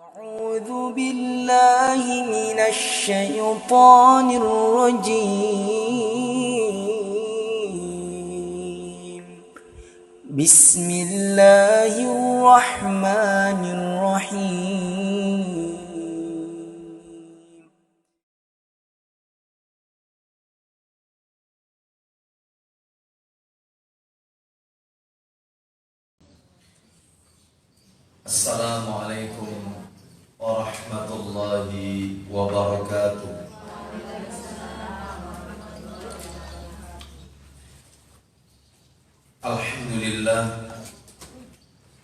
أعوذ بالله من الشيطان الرجيم. بسم الله الرحمن الرحيم. Assalamualaikum warahmatullahi wabarakatuh.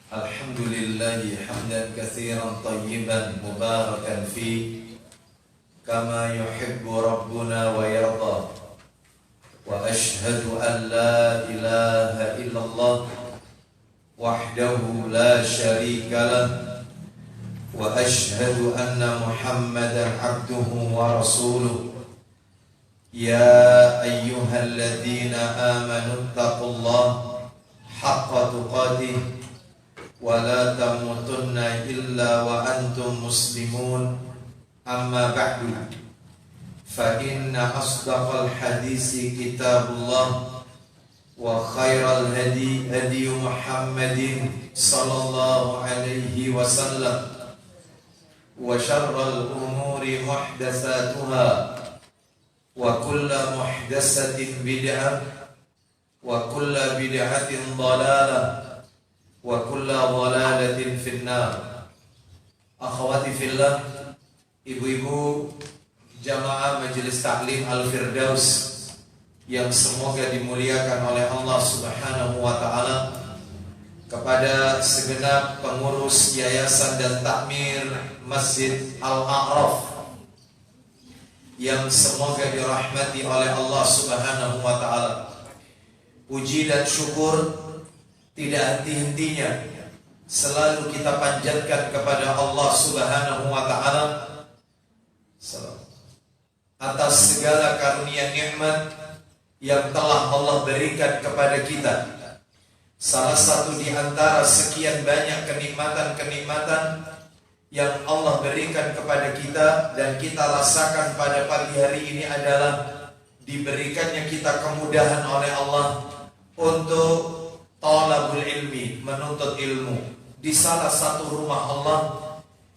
Alhamdulillahi hamdan katsiran tayyiban mubarakan fi kama yuhibbu rabbuna wa yarda. Wa ashhadu an la ilaha illallah wahdahu la syarika lah wa ashhadu anna Muhammadan abduhu wa rasuluh. Ya ayyuhalladzina amanu taqullaha haqqa tuqatih wa la tamutunna illa wa antum muslimun. Amma ba'du, fa inna asdaqal hadisi kitabullah wa khairal hadi hadi Muhammadin sallallahu alaihi wasallam wa syarral umuri muhdatsatuha wa kullu muhdatsatin bid'ah wa kullu bid'atin dhalalah wa kullu dhalalatin finnar. Akhwati fillah, ibu-ibu jamaah Majelis Taklim Al-Firdaus yang semoga dimuliakan oleh Allah Subhanahu wa taala, kepada segenap pengurus yayasan dan takmir Masjid Al-A'raf yang semoga dirahmati oleh Allah Subhanahu wa taala. Puji dan syukur tidak henti-hentinya selalu kita panjatkan kepada Allah Subhanahu wa taala atas segala karunia nikmat yang telah Allah berikan kepada kita. Salah satu di antara sekian banyak kenikmatan-kenikmatan yang Allah berikan kepada kita dan kita rasakan pada pagi hari ini adalah diberikannya kita kemudahan oleh Allah untuk talabul ilmi, menuntut ilmu di salah satu rumah Allah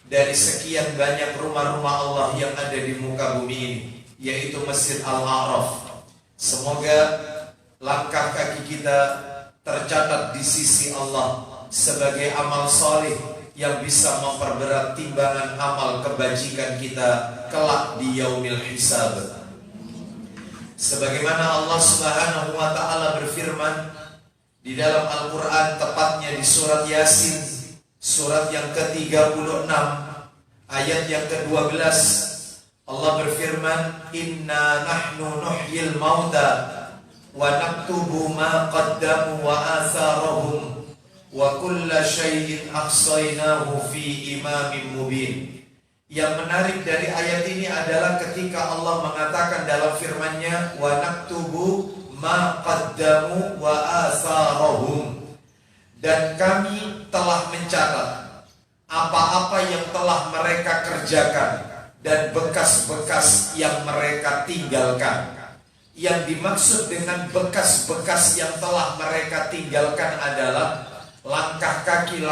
dari sekian banyak rumah-rumah Allah yang ada di muka bumi ini, yaitu Masjid Al-A'raf. Semoga langkah kaki kita tercatat di sisi Allah sebagai amal soleh yang bisa memperberat timbangan amal kebajikan kita kelak di yaumil hisab. Sebagaimana Allah Subhanahu wa taala berfirman di dalam Al-Qur'an, tepatnya di surat Yasin, surat yang ke-36 ayat yang ke-12. Allah berfirman, inna nahnu nuhyil mauta wa naktubu ma qaddamu wa atharahum wa kulla syai'in ahsaynahu fi imamin mubin. Yang menarik dari ayat ini adalah ketika Allah mengatakan dalam firman-Nya, wa naktubu ma qaddamu wa atharahum, dan kami telah mencatat apa-apa yang telah mereka kerjakan dan bekas-bekas yang mereka tinggalkan. Yang dimaksud dengan bekas-bekas yang telah mereka tinggalkan adalah langkah kaki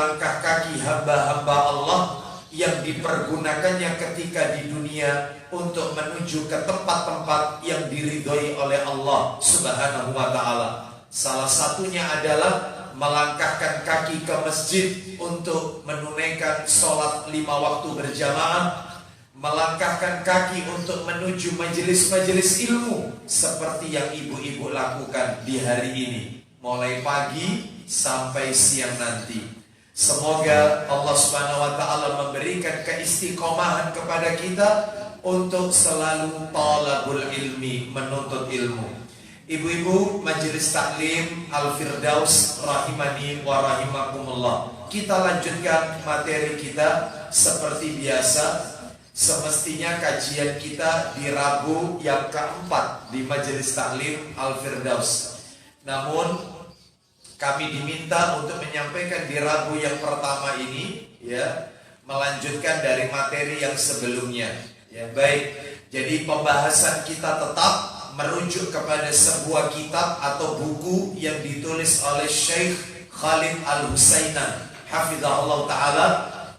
hamba-hamba Allah yang dipergunakannya ketika di dunia untuk menuju ke tempat-tempat yang diridhoi oleh Allah Subhanahu wa taala. Salah satunya adalah melangkahkan kaki ke masjid untuk menunaikan sholat 5 waktu berjamaah, melangkahkan kaki untuk menuju majelis-majelis ilmu seperti yang ibu-ibu lakukan di hari ini, mulai pagi sampai siang nanti. Semoga Allah Subhanahu wa taala memberikan keistiqomahan kepada kita untuk selalu talabul ilmi, menuntut ilmu. Ibu-ibu Majelis Taklim Al-Firdaus rahimani wa rahimakumullah. Kita lanjutkan materi kita seperti biasa. Semestinya kajian kita di Rabu yang keempat di Majelis Taklim Al-Firdaus. Namun kami diminta untuk menyampaikan di Rabu yang pertama ini, ya, melanjutkan dari materi yang sebelumnya. Ya, baik. Jadi pembahasan kita tetap merujuk kepada sebuah kitab atau buku yang ditulis oleh Syekh Khalid Al-Husainan hafizahullah taala,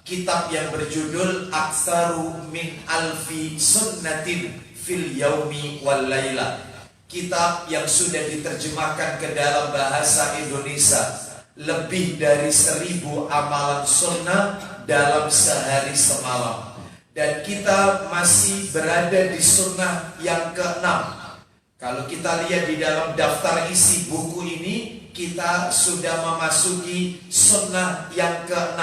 kitab yang berjudul Aktsaru min Alfi Sunnatin fil Yaumi wal Laila. Kitab yang sudah diterjemahkan ke dalam bahasa Indonesia, lebih dari 1000 amalan sunnah dalam sehari semalam. Dan kita masih berada di sunnah yang ke-6. Kalau kita lihat di dalam daftar isi buku ini, kita sudah memasuki sunnah yang ke-6,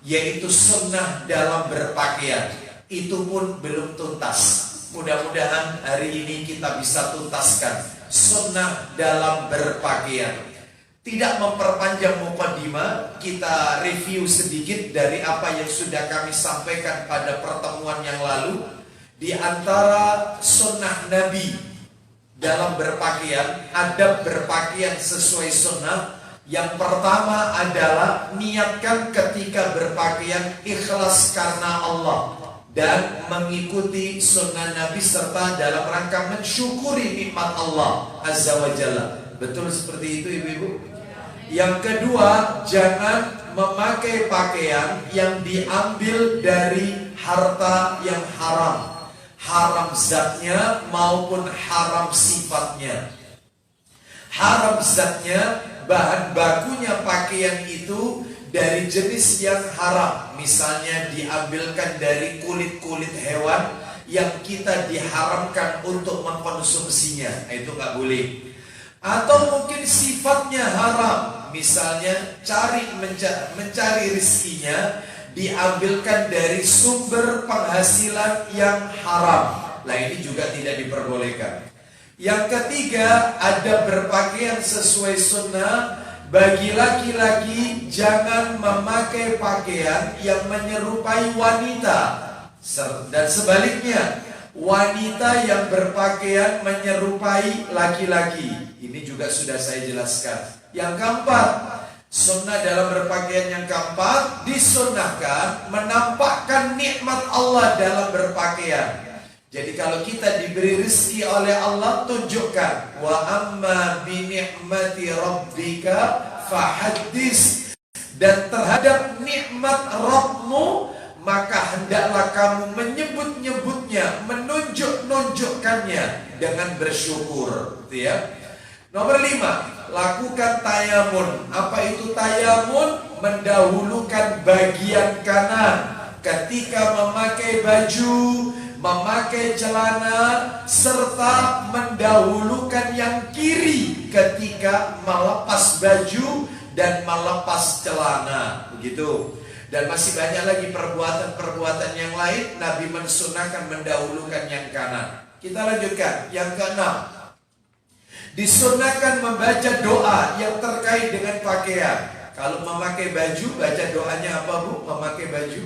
yaitu sunnah dalam berpakaian. Itu pun belum tuntas. Mudah-mudahan hari ini kita bisa tuntaskan sunnah dalam berpakaian. Tidak memperpanjang mukadimah, kita review sedikit dari apa yang sudah kami sampaikan pada pertemuan yang lalu. Di antara sunnah Nabi dalam berpakaian, adab berpakaian sesuai sunnah, yang pertama adalah niatkan ketika berpakaian ikhlas karena Allah dan mengikuti sunnah Nabi serta dalam rangka mensyukuri nikmat Allah Azza wa Jalla. Betul seperti itu ibu-ibu? Yang kedua, jangan memakai pakaian yang diambil dari harta yang haram, haram zatnya maupun haram sifatnya. Haram zatnya, bahan bakunya pakaian itu dari jenis yang haram. Misalnya diambilkan dari kulit-kulit hewan yang kita diharamkan untuk mengkonsumsinya, itu nggak boleh. Atau mungkin sifatnya haram, misalnya mencari rezekinya diambilkan dari sumber penghasilan yang haram. Nah, ini juga tidak diperbolehkan. Yang ketiga, ada berpakaian sesuai sunnah. Bagi laki-laki, jangan memakai pakaian yang menyerupai wanita. Dan sebaliknya, wanita yang berpakaian menyerupai laki-laki. Ini juga sudah saya jelaskan. Yang keempat, sunnah dalam berpakaian yang keempat, disunnahkan menampakkan nikmat Allah dalam berpakaian. Jadi kalau kita diberi rezeki oleh Allah, tunjukkan. Wa amma bi ni'mati rabbika fahaddis. Dan terhadap nikmat Rabbmu, maka hendaklah kamu menyebut-nyebutnya, menunjuk-nunjukkannya dengan bersyukur. Gitu ya. Nomor 5, lakukan tayamun. Apa itu tayamun? Mendahulukan bagian kanan ketika memakai baju, memakai celana, serta mendahulukan yang kiri ketika melepas baju dan melepas celana. Begitu. Dan masih banyak lagi perbuatan-perbuatan yang lain. Nabi mensunahkan mendahulukan yang kanan. Kita lanjutkan. Yang keenam, disunahkan membaca doa yang terkait dengan pakaian. Kalau memakai baju, baca doanya apa bu? Memakai baju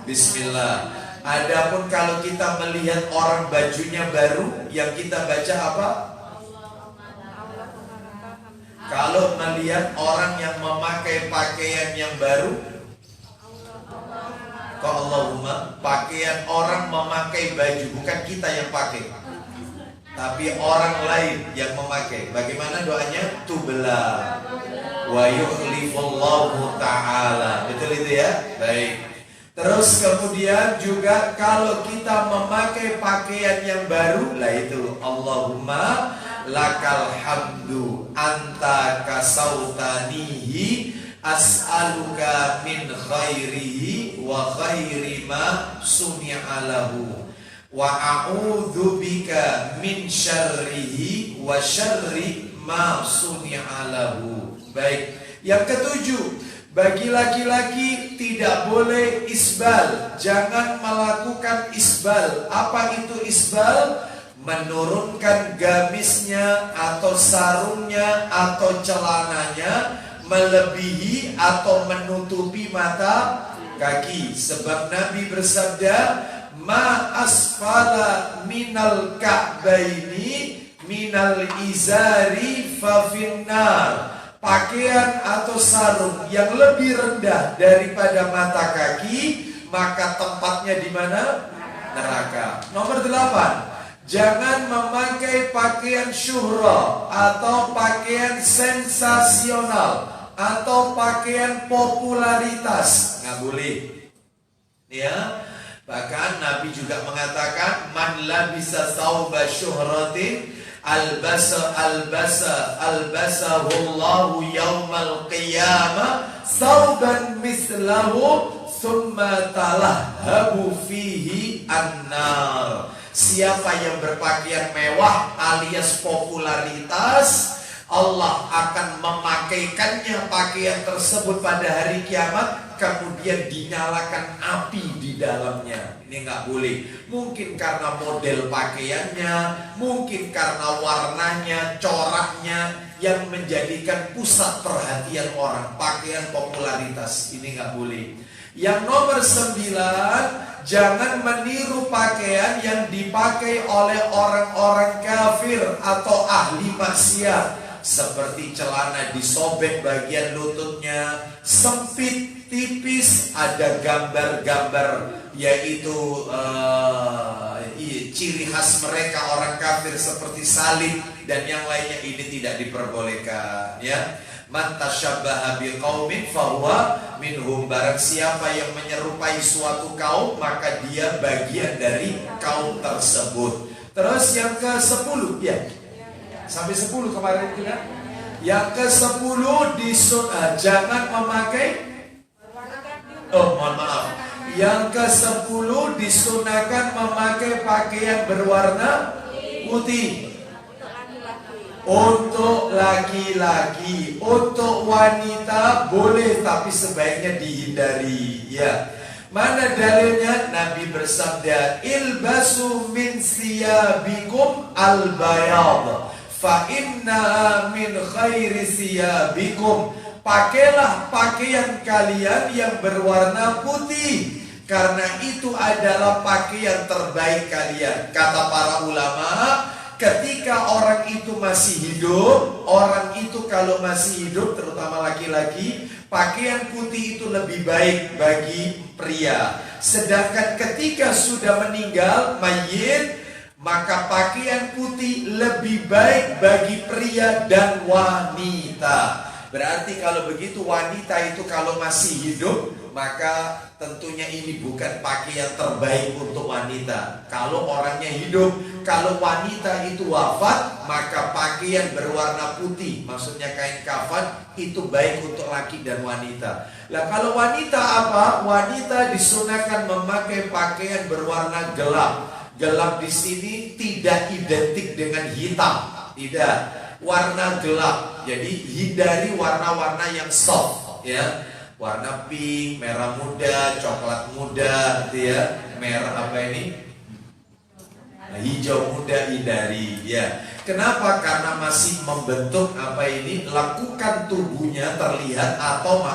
Bismillah. Adapun kalau kita melihat orang bajunya baru, yang kita baca apa? Kalau melihat orang yang memakai pakaian yang baru, kok Allahumma, pakaian orang memakai baju, bukan kita yang pakai, tapi orang lain yang memakai. Bagaimana doanya? Tubla wa yukhlifullahu ta'ala. Betul itu ya? Baik. Terus kemudian juga kalau kita memakai pakaian yang baru, lah itu Allahumma lakal hamdu anta kasautanihi as'aluka min khairihi wa khairi ma suni'alahu wa a'udzu bika min syarrihi wa syarri ma suni'alahu. Baik. Yang ketujuh, bagi laki-laki tidak boleh isbal. Jangan melakukan isbal. Apa itu isbal? Menurunkan gamisnya atau sarungnya atau celananya melebihi atau menutupi mata kaki. Sebab Nabi bersabda, ma asfala minal ka'baini minal izari fa finnar. pakaian atau sarung yang lebih rendah daripada mata kaki, maka tempatnya di mana? Neraka. Nomor 8, jangan memakai pakaian syuhra atau pakaian sensasional atau pakaian popularitas. Nggak boleh. Ya. Bahkan Nabi juga mengatakan, man labisa thawba syuhratin albasahullahu yaumal qiyamah thawban mislahu thumma talahhabu fihi annar. Siapa yang berpakaian mewah alias popularitas, Allah akan memakaikannya pakaian tersebut pada hari kiamat, kemudian dinyalakan api di dalamnya. Ini nggak boleh. Mungkin karena model pakaiannya, mungkin karena warnanya, coraknya yang menjadikan pusat perhatian orang. Pakaian popularitas ini nggak boleh. Yang nomor 9, jangan meniru pakaian yang dipakai oleh orang-orang kafir atau ahli maksiat. Seperti celana disobek bagian lututnya, sempit, tipis, ada gambar-gambar, yaitu ciri khas mereka orang kafir seperti salib dan yang lainnya. Ini tidak diperbolehkan, ya. Man tasyabbaha biqaumin fahuwa minhum. Barang siapa yang menyerupai suatu kaum, maka dia bagian dari kaum tersebut. Terus yang ke-10, ya. Sampai 10 kemarin itu kan. Yang ke-10 jangan memakai, mohon maaf. Yang ke-10 disunahkan memakai pakaian berwarna putih. Untuk laki-laki, untuk wanita boleh, tapi sebaiknya dihindari, ya. Mana dalilnya? Nabi bersabda, ilbasu min siyabikum al-bayad fa inna min khairi siyabikum. Pakailah pakaian kalian yang berwarna putih, karena itu adalah pakaian terbaik kalian. Kata para ulama, ketika orang itu masih hidup, orang itu kalau masih hidup, terutama laki-laki, pakaian putih itu lebih baik bagi pria. Sedangkan ketika sudah meninggal, mayit, maka pakaian putih lebih baik bagi pria dan wanita. Berarti kalau begitu, wanita itu kalau masih hidup, maka tentunya ini bukan pakaian terbaik untuk wanita. Kalau orangnya hidup, kalau wanita itu wafat, maka pakaian berwarna putih, maksudnya kain kafan, itu baik untuk laki dan wanita. Lah kalau wanita apa? Wanita disunahkan memakai pakaian berwarna gelap. Gelap di sini tidak identik dengan hitam, tidak. Warna gelap. Jadi hindari warna-warna yang soft, ya. Warna pink, merah muda, coklat muda, gitu ya. Merah apa ini? Hijau muda, hindari, ya. Kenapa? Karena masih membentuk apa ini? Lakukan tubuhnya terlihat atau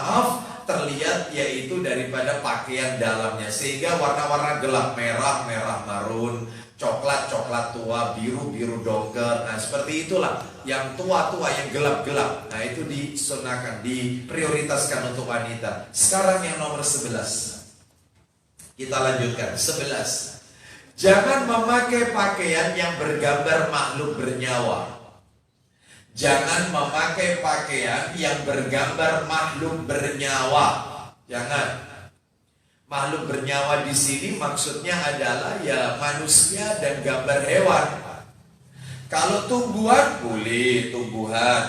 terlihat, yaitu daripada pakaian dalamnya. Sehingga warna-warna gelap, merah, merah marun, coklat, coklat tua, biru, biru dongker. Nah seperti itulah. Yang tua-tua, yang gelap-gelap. Nah itu disunahkan, diprioritaskan untuk wanita. Sekarang yang nomor 11. Kita lanjutkan, 11. Jangan memakai pakaian yang bergambar makhluk bernyawa. Jangan memakai pakaian yang bergambar makhluk bernyawa. Jangan. Makhluk bernyawa di sini maksudnya adalah ya manusia dan gambar hewan. Kalau tumbuhan boleh tumbuhan.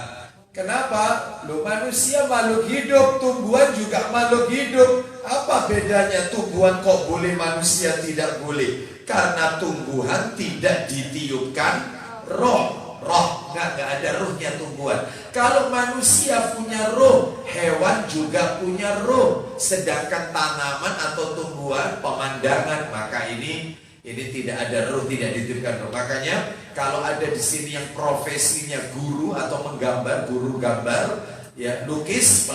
Kenapa? Loh, manusia makhluk hidup, tumbuhan juga makhluk hidup. Apa bedanya tumbuhan kok boleh, manusia tidak boleh? Karena tumbuhan tidak ditiupkan roh. Nggak ada ruhnya tumbuhan. Kalau manusia punya ruh, hewan juga punya ruh. Sedangkan tanaman atau tumbuhan, pemandangan, maka ini tidak ada ruh, tidak ditiupkan ruh. Makanya kalau ada di sini yang profesinya guru atau menggambar, guru gambar, ya melukis,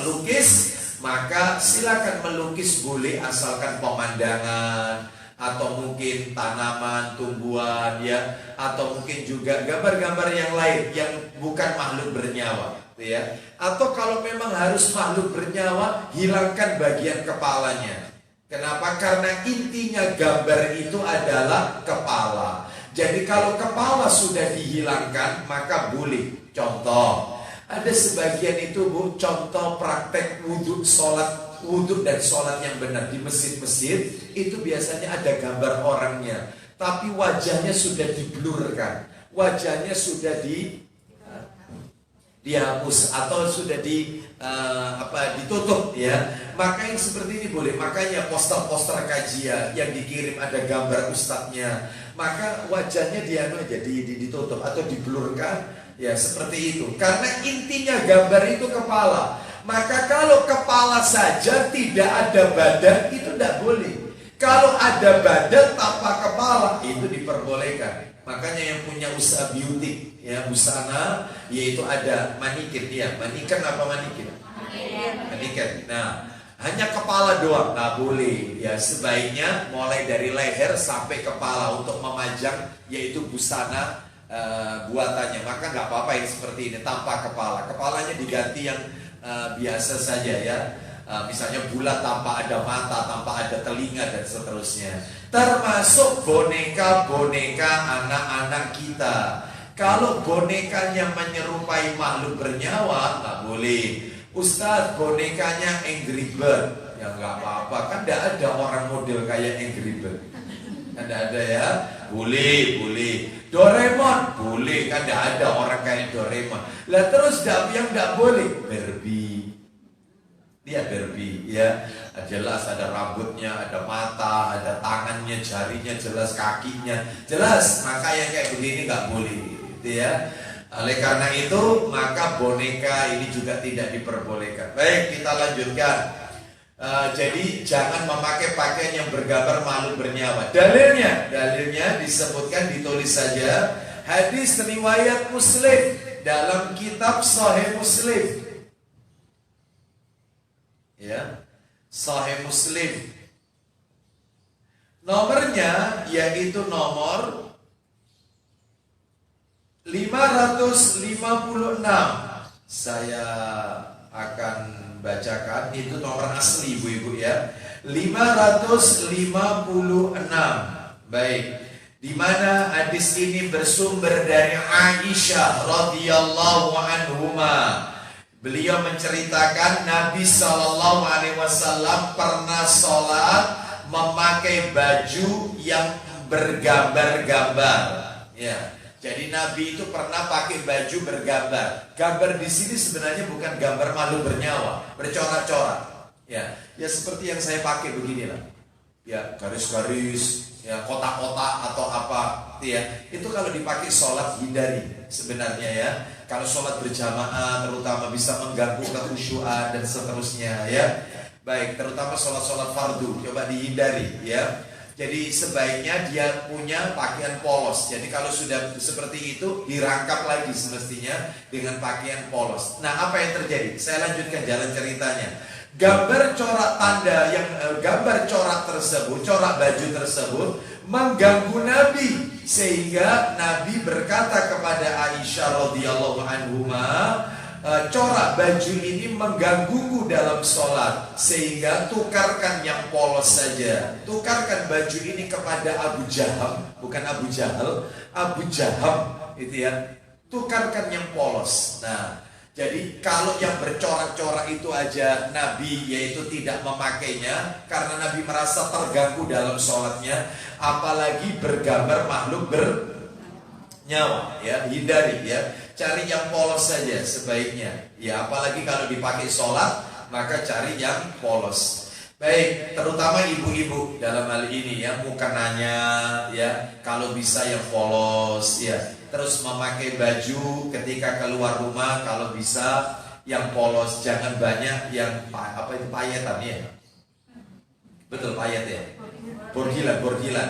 maka silakan melukis boleh, asalkan pemandangan atau mungkin tanaman, tumbuhan, ya, atau mungkin juga gambar-gambar yang lain yang bukan makhluk bernyawa. gitu ya. Atau kalau memang harus makhluk bernyawa, hilangkan bagian kepalanya. Kenapa? Karena intinya gambar itu adalah kepala. Jadi kalau kepala sudah dihilangkan, maka boleh. Contoh, ada sebagian itu Bu, contoh praktek wudhu, wudhu dan sholat yang benar di masjid-masjid, itu biasanya ada gambar orangnya, tapi wajahnya sudah diblurkan, wajahnya sudah dihapus atau sudah ditutup ya. Maka yang seperti ini boleh. Makanya poster-poster kajian yang dikirim ada gambar ustadznya, maka wajahnya ditutup atau diblurkan ya, seperti itu. Karena intinya gambar itu kepala. Maka kalau kepala saja tidak ada badan, itu tidak boleh. Kalau ada badan tanpa kepala, itu diperbolehkan. Makanya yang punya usaha beauty ya, busana, yaitu ada manikin ya. Manikin apa manikin? Manikin. Nah, hanya kepala doang nggak boleh ya. Sebaiknya mulai dari leher sampai kepala untuk memajang, yaitu busana buatannya. Maka nggak apa-apa yang seperti ini tanpa kepala. Kepalanya diganti yang biasa saja ya. Misalnya bulat tanpa ada mata, tanpa ada telinga dan seterusnya. Termasuk boneka-boneka anak-anak kita. Kalau bonekanya menyerupai makhluk bernyawa, nggak boleh. Ustadz, bonekanya Angry Bird, ya nggak apa-apa. Kan tidak ada orang model kayak Angry Bird. Ada ya, boleh. Doraemon, boleh. Kan tidak ada orang kayak Doraemon. Lah terus yang tidak boleh, Barbie. Dia Barbie ya, jelas ada rambutnya, ada mata, ada tangannya, jarinya jelas, kakinya jelas. Maka yang kayak begini nggak boleh, gitu ya. Oleh karena itu maka boneka ini juga tidak diperbolehkan. Baik, kita lanjutkan. Jadi jangan memakai pakaian yang bergambar makhluk bernyawa. Dalilnya disebutkan, ditulis saja. Hadis riwayat Muslim dalam kitab Sahih Muslim. Ya, Sahih Muslim. Nomornya yaitu nomor 556. Saya akan bacakan, itu nomor asli ibu-ibu ya. 556. Baik. Di mana hadis ini bersumber dari Aisyah radhiyallahu anhuma. Beliau menceritakan Nabi SAW pernah sholat memakai baju yang bergambar-gambar. Ya, jadi Nabi itu pernah pakai baju bergambar. Gambar di sini sebenarnya bukan gambar makhluk bernyawa, bercorak-corak. Ya, seperti yang saya pakai beginilah. Ya, garis-garis, ya kotak-kotak atau apa, ya. Itu kalau dipakai sholat hindari sebenarnya ya. Kalau sholat berjamaah terutama bisa mengganggu kekhusyuan dan seterusnya ya. Baik, terutama sholat-sholat fardu coba dihindari ya. Jadi sebaiknya dia punya pakaian polos. Jadi kalau sudah seperti itu dirangkap lagi semestinya dengan pakaian polos. Nah, apa yang terjadi? Saya lanjutkan jalan ceritanya. Gambar corak tanda yang gambar corak tersebut, corak baju tersebut mengganggu Nabi, sehingga Nabi berkata kepada Aisyah radhiyallahu anhuma, corak baju ini menggangguku dalam sholat, sehingga tukarkan yang polos saja. Tukarkan baju ini kepada Abu Jaham, bukan Abu Jahal, Abu Jaham itu ya. Tukarkan yang polos. Nah, jadi kalau yang bercorak-corak itu aja Nabi yaitu tidak memakainya karena Nabi merasa terganggu dalam sholatnya, apalagi bergambar makhluk bernyawa ya, hindari ya. Cari yang polos saja sebaiknya ya, apalagi kalau dipakai sholat maka cari yang polos. Baik, terutama ibu-ibu dalam hal ini ya, mukenanya ya kalau bisa yang polos ya. Terus memakai baju ketika keluar rumah kalau bisa yang polos, jangan banyak yang payetan ya. Betul, payet ya. Bordilan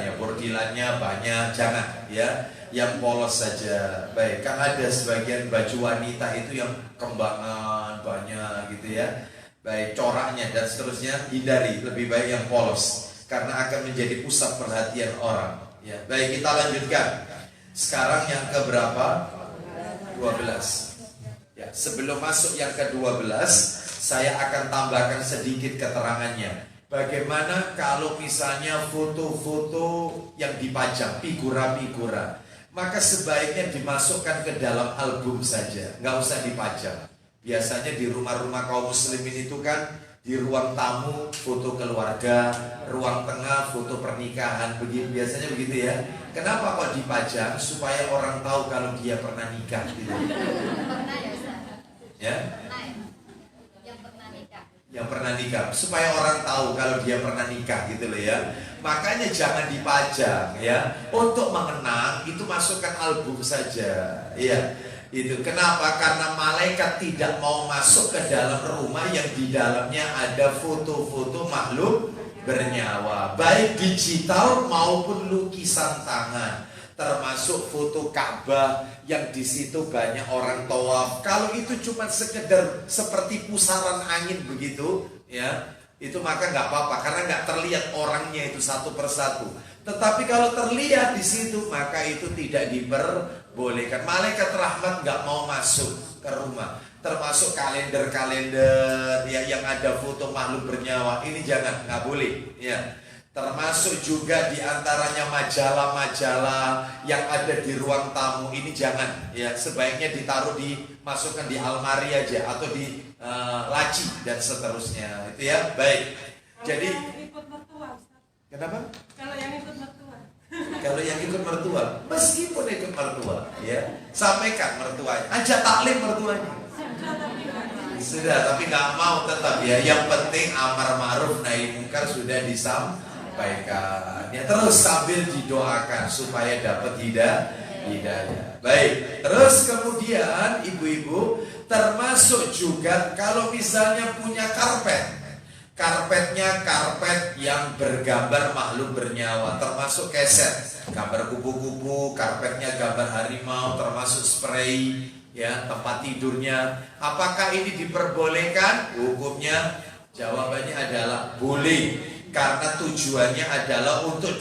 ya, bordilannya banyak, jangan ya. Yang polos saja. Baik, kan ada sebagian baju wanita itu yang kembangan banyak gitu ya. Baik, coraknya dan seterusnya hindari, lebih baik yang polos karena akan menjadi pusat perhatian orang ya. Baik, kita lanjutkan. Sekarang yang keberapa? 12. Ya, sebelum masuk yang ke-12, saya akan tambahkan sedikit keterangannya. Bagaimana kalau misalnya foto-foto yang dipajang, figura-figura, maka sebaiknya dimasukkan ke dalam album saja, nggak usah dipajang. Biasanya di rumah-rumah kaum muslimin itu kan, di ruang tamu foto keluarga, ruang tengah foto pernikahan, begitu biasanya begitu ya. Kenapa kok dipajang? Supaya orang tahu kalau dia pernah nikah gitu. Ya? Yang pernah nikah, supaya orang tahu kalau dia pernah nikah gitu loh ya. Makanya jangan dipajang ya. Untuk mengenang itu masukkan album saja. Ya. Itu kenapa? Karena malaikat tidak mau masuk ke dalam rumah yang di dalamnya ada foto-foto makhluk bernyawa, baik digital maupun lukisan tangan. Termasuk foto Ka'bah yang di situ banyak orang tawaf. Kalau itu cuma sekedar seperti pusaran angin begitu, ya, itu maka nggak apa-apa karena nggak terlihat orangnya itu satu persatu. Tetapi kalau terlihat di situ, maka itu tidak diperbolehkan. Malaikat rahmat nggak mau masuk ke rumah. Termasuk kalender-kalender ya, yang ada foto makhluk bernyawa, ini jangan, nggak boleh, ya. Termasuk juga diantaranya majalah-majalah yang ada di ruang tamu, ini jangan ya, sebaiknya dimasukkan di almari aja atau di laci dan seterusnya itu ya. Baik. Jadi ikut mertua, Ustaz. Kenapa? Kalau yang ikut mertua. Kalau yang ikut mertua, meskipun ikut mertua ya, sampaikan mertuanya, ajak taklim mertuanya. Sudah, tapi nggak mau tetap ya. Yang penting amar ma'ruf nahi munkar sudah disampaikan. Ya, terus sambil didoakan supaya dapat hidayah. Baik. Terus kemudian ibu-ibu termasuk juga kalau misalnya punya karpetnya karpet yang bergambar makhluk bernyawa, termasuk keset, gambar kupu-kupu, karpetnya gambar harimau, termasuk spray ya, tempat tidurnya. Apakah ini diperbolehkan? Hukumnya jawabannya adalah boleh. Karena tujuannya adalah untuk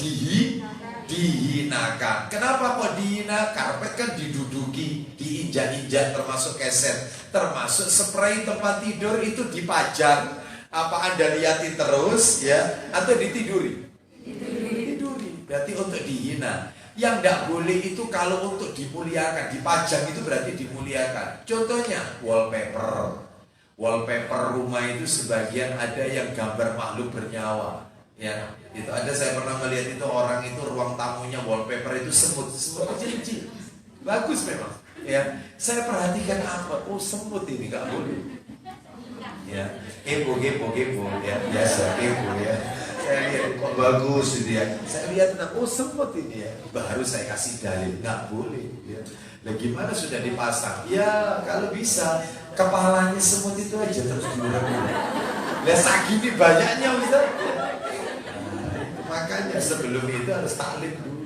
dihinakan. Kenapa kok dihina? Karpet kan diduduki, diinjak-injak, termasuk keset, termasuk spray tempat tidur itu dipajang. Apa Anda liatin terus ya? Atau ditiduri? Ditiduri. Berarti untuk dihina. Yang tidak boleh itu kalau untuk dimuliakan, dipajang itu berarti dimuliakan. Contohnya wallpaper. Wallpaper rumah itu sebagian ada yang gambar makhluk bernyawa. Ya, itu ada, saya pernah melihat itu orang itu ruang tamunya wallpaper itu semut kecil-kecil. Bagus memang. Ya, saya perhatikan apa? Oh, semut ini nggak boleh. Ya, kepo ya, biasa kepo ya. Saya lihat kok bagus itu ya. Saya lihat, oh semut ini ya. Baru saya kasih dalil, nggak boleh. Ya. Nah, gimana sudah dipasang? Ya kalau bisa kepalanya semut itu aja terus diurut-urut. Lah segini banyaknya Ustaz. Nah, makanya sebelum itu harus taklim dulu.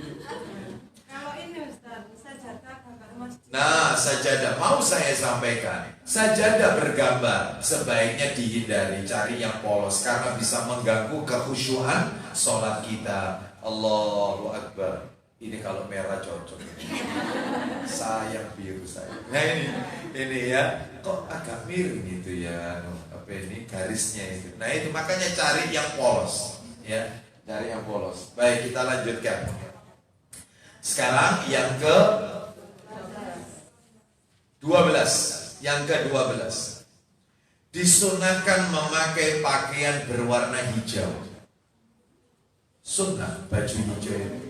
Kalau ini Ustaz, sajadah gambar masjid. Nah, sajadah mau saya sampaikan. Sajadah bergambar sebaiknya dihindari, cari yang polos karena bisa mengganggu kekhusyuan sholat kita. Allahu Akbar. Ini kalau merah cocok. Sayang biru saya. Nah ini ya, kok agak miring gitu ya, apa ini garisnya itu. Nah itu makanya cari yang polos, ya, cari yang polos. Baik, kita lanjutkan. Sekarang yang ke 12, yang ke-12. Disunahkan memakai pakaian berwarna hijau. Sunnah baju hijau itu.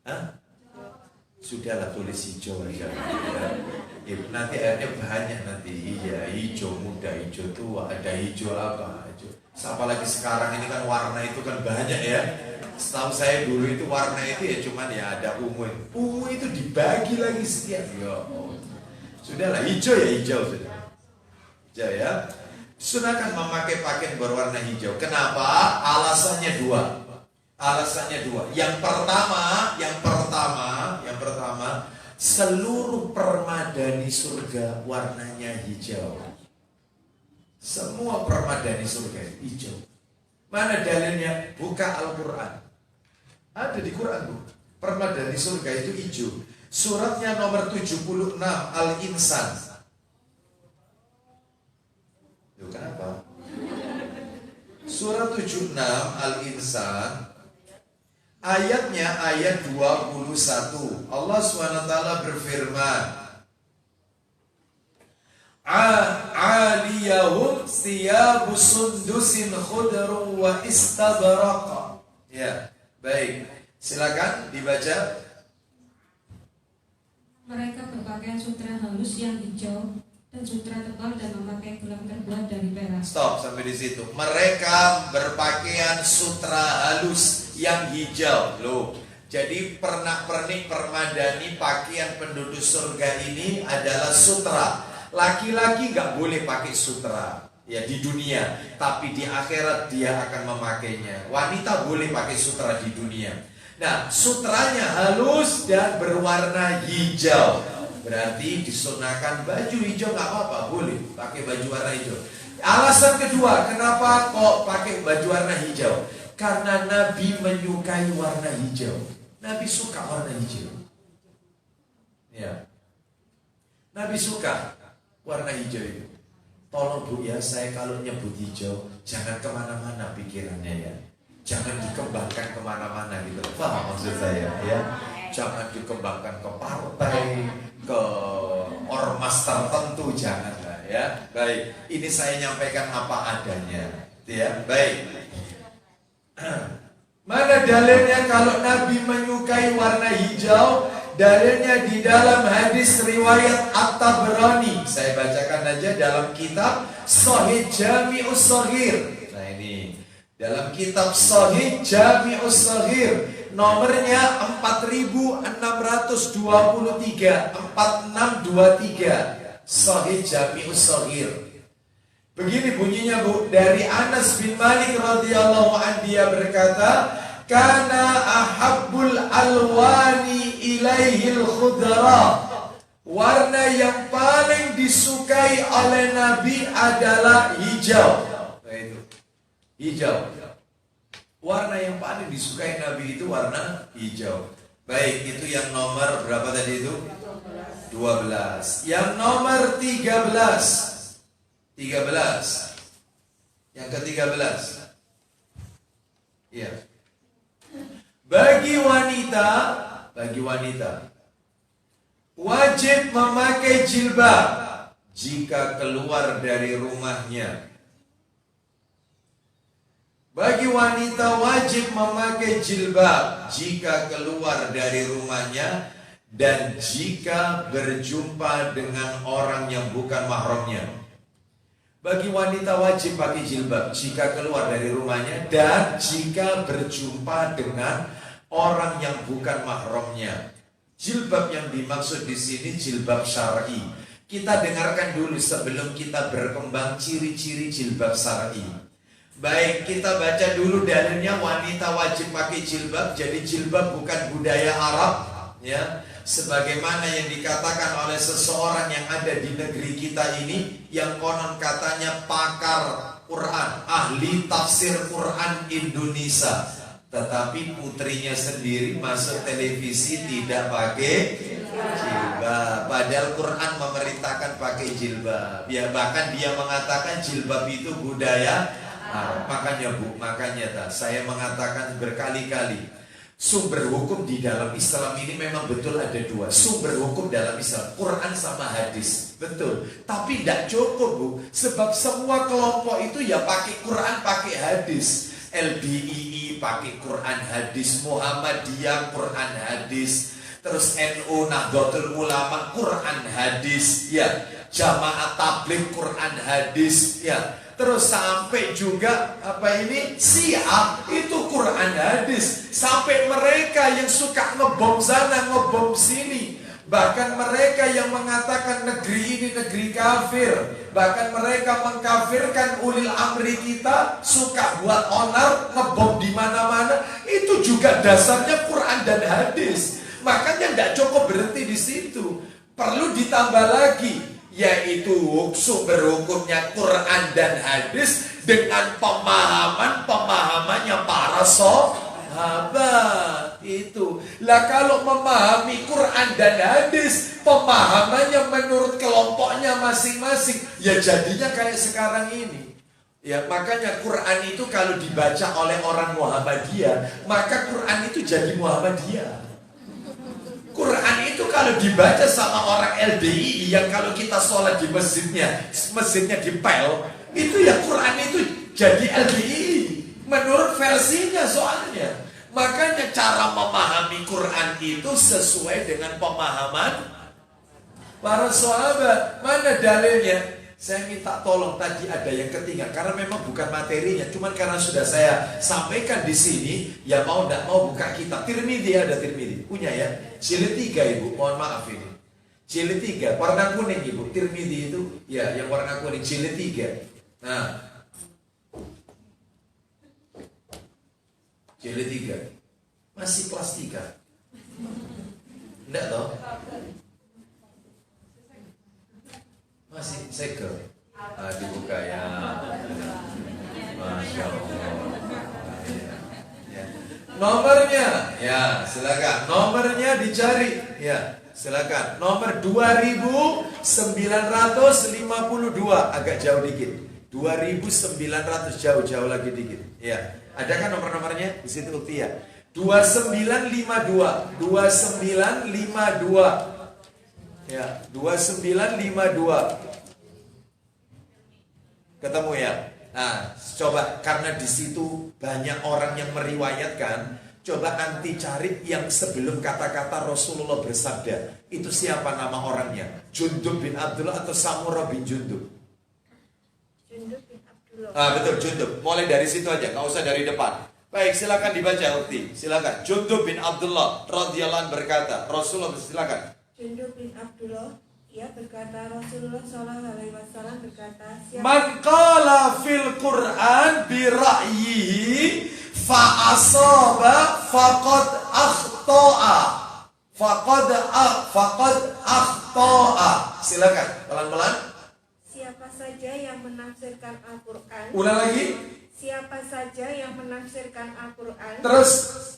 Hah? Sudahlah tulis hijau aja ya, nanti akhirnya banyak nanti. Iya, hijau muda, hijau tua, ada hijau apa hijau. Apalagi sekarang ini kan warna itu kan banyak ya. Setahu saya dulu itu warna itu ya cuman ya ada ungu itu dibagi lagi setiap ya. Sudahlah hijau ya hijau sudah. Hijau ya. Sunahkan memakai pakaian berwarna hijau. Kenapa? Alasannya dua. Yang pertama, seluruh permadani surga warnanya hijau. Semua permadani surga hijau. Mana dalilnya? Buka Al-Quran. Ada di Quran tuh. Permadani surga itu hijau. Suratnya nomor 76 Al-Insan. Loh, kenapa? Surat 76 Al-Insan, ayatnya ayat 21. Allah SWT berfirman, Aliyahum thiyabu sundusin khudru wa istabraqa. Ya, baik. Silakan dibaca. Mereka berpakaian sutra halus yang hijau dan sutra tebal dan memakai gelang terbuat dari perak. Stop sampai di situ. Mereka berpakaian sutra halus yang hijau. Loh, jadi pernak-pernik permadani pakaian penduduk surga ini adalah sutra. Laki-laki nggak boleh pakai sutra ya di dunia, tapi di akhirat dia akan memakainya. Wanita boleh pakai sutra di dunia. Nah, sutranya halus dan berwarna hijau. Berarti disunahkan baju hijau nggak apa-apa, boleh pakai baju warna hijau. Alasan kedua, kenapa kok pakai baju warna hijau? Karena Nabi menyukai warna hijau. Nabi suka warna hijau. Ya, Nabi suka warna hijau itu. Tolong Bu ya, saya kalau nyebut hijau jangan kemana-mana pikirannya ya. Jangan dikembangkan kemana-mana gitu. Paham maksud saya ya? Jangan dikembangkan ke partai, ke ormas tertentu, janganlah ya. Baik, ini saya nyampaikan apa adanya ya. Baik. Mana dalilnya kalau Nabi menyukai warna hijau? Dalilnya di dalam hadis riwayat At-Tabrani. Saya bacakan aja dalam kitab Sahih Jami'us Shaghir. Nah ini dalam kitab Sahih Jami'us Shaghir, nomornya 4623, 4623. Sahih Jami'us Shaghir. Begini bunyinya Bu, dari Anas bin Malik radhiyallahu anhu, dia berkata, kana ahabbul alwani ilaihil khudra. Warna yang paling disukai oleh Nabi adalah hijau. Nah, itu hijau. Warna yang paling disukai Nabi itu warna hijau. Baik, itu yang nomor berapa tadi itu? 12. Yang nomor 13. 13. Yang ke-13. Iya. Bagi wanita wajib memakai jilbab jika keluar dari rumahnya. Bagi wanita wajib memakai jilbab jika keluar dari rumahnya dan jika berjumpa dengan orang yang bukan mahramnya. Bagi wanita wajib pakai jilbab jika keluar dari rumahnya dan jika berjumpa dengan orang yang bukan mahramnya. Jilbab yang dimaksud di sini jilbab syar'i. Kita dengarkan dulu sebelum kita berkembang ciri-ciri jilbab syar'i. Baik, kita baca dulu dalilnya wanita wajib pakai jilbab. Jadi jilbab bukan budaya Arab, ya. Sebagaimana yang dikatakan oleh seseorang yang ada di negeri kita ini, yang konon katanya pakar Quran, ahli tafsir Quran Indonesia, tetapi putrinya sendiri masuk televisi tidak pakai jilbab, padahal Quran memerintahkan pakai jilbab. Ya, bahkan dia mengatakan jilbab itu budaya Arab. Makanya Bu, saya mengatakan berkali-kali, sumber hukum di dalam Islam ini memang betul ada dua. Sumber hukum dalam Islam, Quran sama hadis. Betul. Tapi tidak cukup Bu. Sebab semua kelompok itu ya pakai Quran, pakai hadis. LDII pakai Quran hadis, Muhammadiyah Quran hadis, terus NU Nahdlatul Ulama Quran hadis, ya. Jamaah Tabligh Quran hadis, ya. Terus sampai juga Syiah itu Quran hadis. Sampai mereka yang suka ngebom sana, ngebom sini. Bahkan mereka yang mengatakan negeri ini negeri kafir. Bahkan mereka mengkafirkan ulil amri kita, suka buat onar, ngebom di mana-mana. Itu juga dasarnya Quran dan hadis. Makanya tidak cukup berhenti di situ. Perlu ditambah lagi, yaitu sumber hukumnya Quran dan hadis dengan pemahamannya para sahabat. Itu Lah kalau memahami Quran dan hadis, pemahamannya menurut kelompoknya masing-masing, ya jadinya kayak sekarang ini. Ya, makanya Quran itu kalau dibaca oleh orang Muhammadiyah, maka Quran itu jadi Muhammadiyah. Quran itu kalau dibaca sama orang LDI yang kalau kita sholat di masjidnya dipel, itu ya Quran itu jadi LDI menurut versinya soalnya. Makanya cara memahami Quran itu sesuai dengan pemahaman para sahabat. Mana dalilnya? Saya minta tolong, tadi ada yang ketinggalan karena memang bukan materinya, cuman karena sudah saya sampaikan di sini, ya mau tidak mau buka kitab Tirmidzi, ada Tirmidzi punya ya, jilid 3 Ibu, mohon maaf ini jilid 3 warna kuning Ibu, Tirmidzi itu ya yang warna kuning jilid 3. Nah, jilid 3 masih plastika, enggak toh? Masih segel. Dibuka ya. Masya Allah. Ya. Nomornya, ya silakan. Nomornya dicari, ya silakan. Nomor 2952, agak jauh dikit. 2900 jauh lagi dikit. Ya, ada kan nomor-nomornya di situ Ukti ya. 2952, 2952. Ya, 2952. Ketemu ya? Nah, coba karena di situ banyak orang yang meriwayatkan, coba anti cari yang sebelum kata-kata Rasulullah bersabda. Itu siapa nama orangnya? Jundub bin Abdullah atau Samurah bin Jundub? Jundub bin Abdullah. Betul, Jundub. Mulai dari situ aja, nggak usah dari depan. Baik, silakan dibaca Ukti. Silakan. Jundub bin Abdullah radhiyallahu anhu berkata, Rasulullah silakan. Jundub bin Abdullah, ia berkata, Rasulullah SAW berkata, Man qala fil Qur'an bi ra'yihi fa asaba faqad akhta'a. Faqad akhta'a. Silakan, pelan-pelan. siapa saja yang menafsirkan Al-Quran. Ulang lagi. Siapa saja yang menafsirkan Al-Quran Terus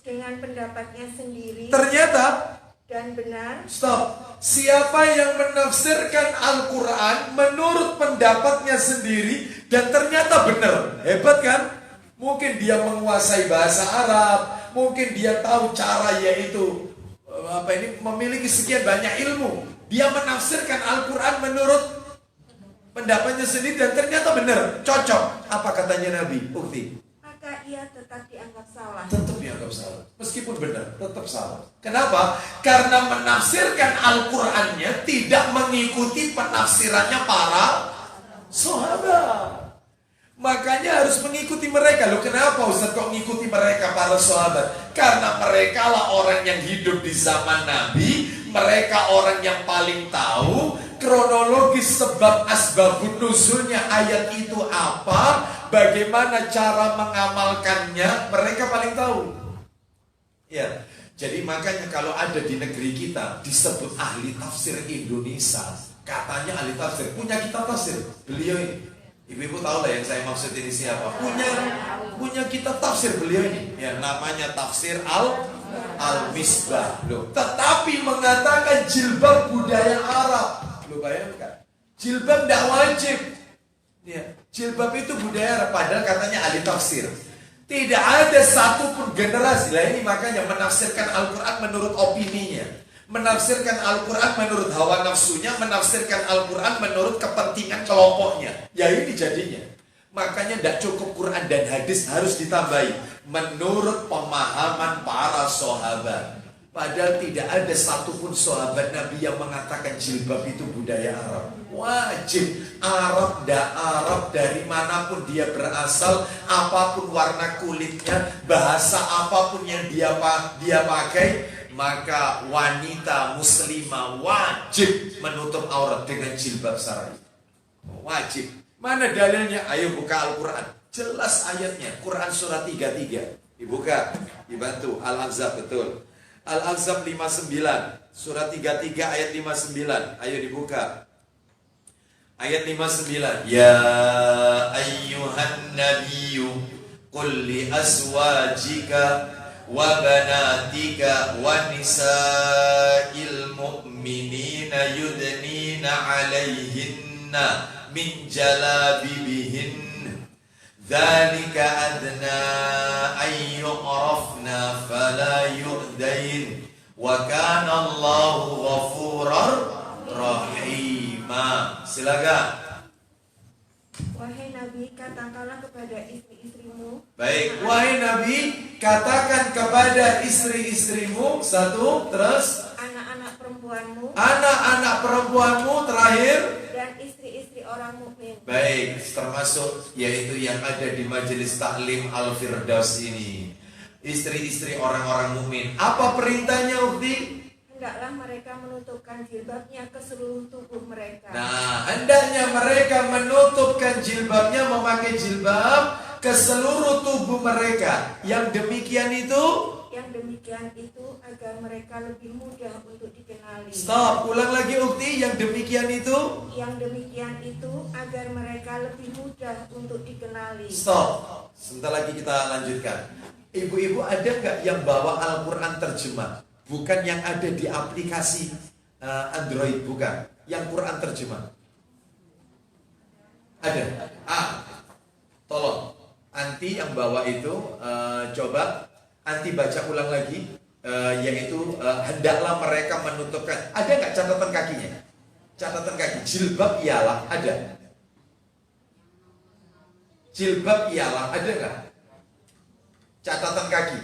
dengan pendapatnya sendiri ternyata dan benar. Stop. Siapa yang menafsirkan Al-Quran menurut pendapatnya sendiri dan ternyata benar. Hebat kan? Mungkin dia menguasai bahasa Arab, mungkin dia tahu cara yaitu memiliki sekian banyak ilmu. Dia menafsirkan Al-Quran menurut pendapatnya sendiri dan ternyata benar, cocok. Apa katanya Nabi? Bukti. Maka ia tetap dianggap salah. Tetap dianggap salah. Meskipun benar, tetap salah. Kenapa? Karena menafsirkan Al-Qur'annya tidak mengikuti penafsirannya para sahabat. Makanya harus mengikuti mereka. Loh, kenapa Ustaz kok mengikuti mereka para sahabat? Karena mereka lah orang yang hidup di zaman Nabi. Mereka orang yang paling tahu kronologis sebab asbabun nuzulnya ayat itu apa, bagaimana cara mengamalkannya, mereka paling tahu. Ya, jadi makanya kalau ada di negeri kita disebut ahli tafsir Indonesia, katanya ahli tafsir, punya kitab tafsir. Beliau ini, ibu-ibu tahu lah yang saya maksud ini siapa? Punya kitab tafsir beliau ini, yang namanya Tafsir Al-Misbah. Loh, tetapi mengatakan jilbab budaya Arab. Lu bayangkan, jilbab tidak wajib. Ya, jilbab itu budaya Arab, padahal katanya ahli tafsir. Tidak ada satupun generasi lah ini, makanya menafsirkan Al-Quran menurut opininya, menafsirkan Al-Quran menurut hawa nafsunya, menafsirkan Al-Quran menurut kepentingan kelompoknya. Ya ini jadinya. Makanya tidak cukup Quran dan hadis, harus ditambahi menurut pemahaman para sahabat. Padahal tidak ada satupun sahabat Nabi yang mengatakan jilbab itu budaya Arab. Wajib. Arab, dari manapun dia berasal, apapun warna kulitnya, bahasa apapun yang dia pakai, maka wanita muslimah wajib menutup aurat dengan jilbab syar'i. Wajib. Mana dalilnya? Ayo buka Al-Quran. Jelas ayatnya. Quran surat 33. Dibuka, dibantu. Al-Ahzab, betul. Al-Ahzab 59, surat 33 ayat 59. Ayo dibuka. Ayat 59. Ya ayyuhan nabiyyu qul li azwajika wa banatika wa nisa'il mu'minina yudnina 'alaihinna min jalabibihin dzalika adna ay yu'rafna fala yu'dain wa kana Allahu ghafurar rahima. Silakan. Wahai Nabi, katakanlah kepada istri-istrimu. Baik, wahai Nabi, katakan kepada istri-istrimu. Satu, terus Anak-anak perempuanmu. anak-anak perempuanmu, terakhir. Dan istri-istri orang mukmin. Baik, termasuk yaitu yang ada di majelis taklim Al-Firdaus ini. Istri-istri orang-orang mukmin. Apa perintahnya, Ukti? Hendaklah mereka menutupkan jilbabnya ke seluruh tubuh mereka. Nah, hendaknya mereka menutupkan jilbabnya, memakai jilbab ke seluruh tubuh mereka. Yang demikian itu agar mereka lebih mudah untuk dikenali. Stop, ulang lagi Ukti. Yang demikian itu agar mereka lebih mudah untuk dikenali. Stop, sebentar lagi kita lanjutkan. Ibu-ibu ada nggak yang bawa Al-Quran terjemah? Bukan yang ada di aplikasi Android, bukan. Yang Quran terjemah. Ada? Tolong. Anti yang bawa itu, coba Anti baca ulang lagi. Yaitu hendaklah mereka menutupkan. Ada nggak catatan kakinya? Catatan kaki. Jilbab ialah, ada? Jilbab ialah, ada nggak? Catatan kaki.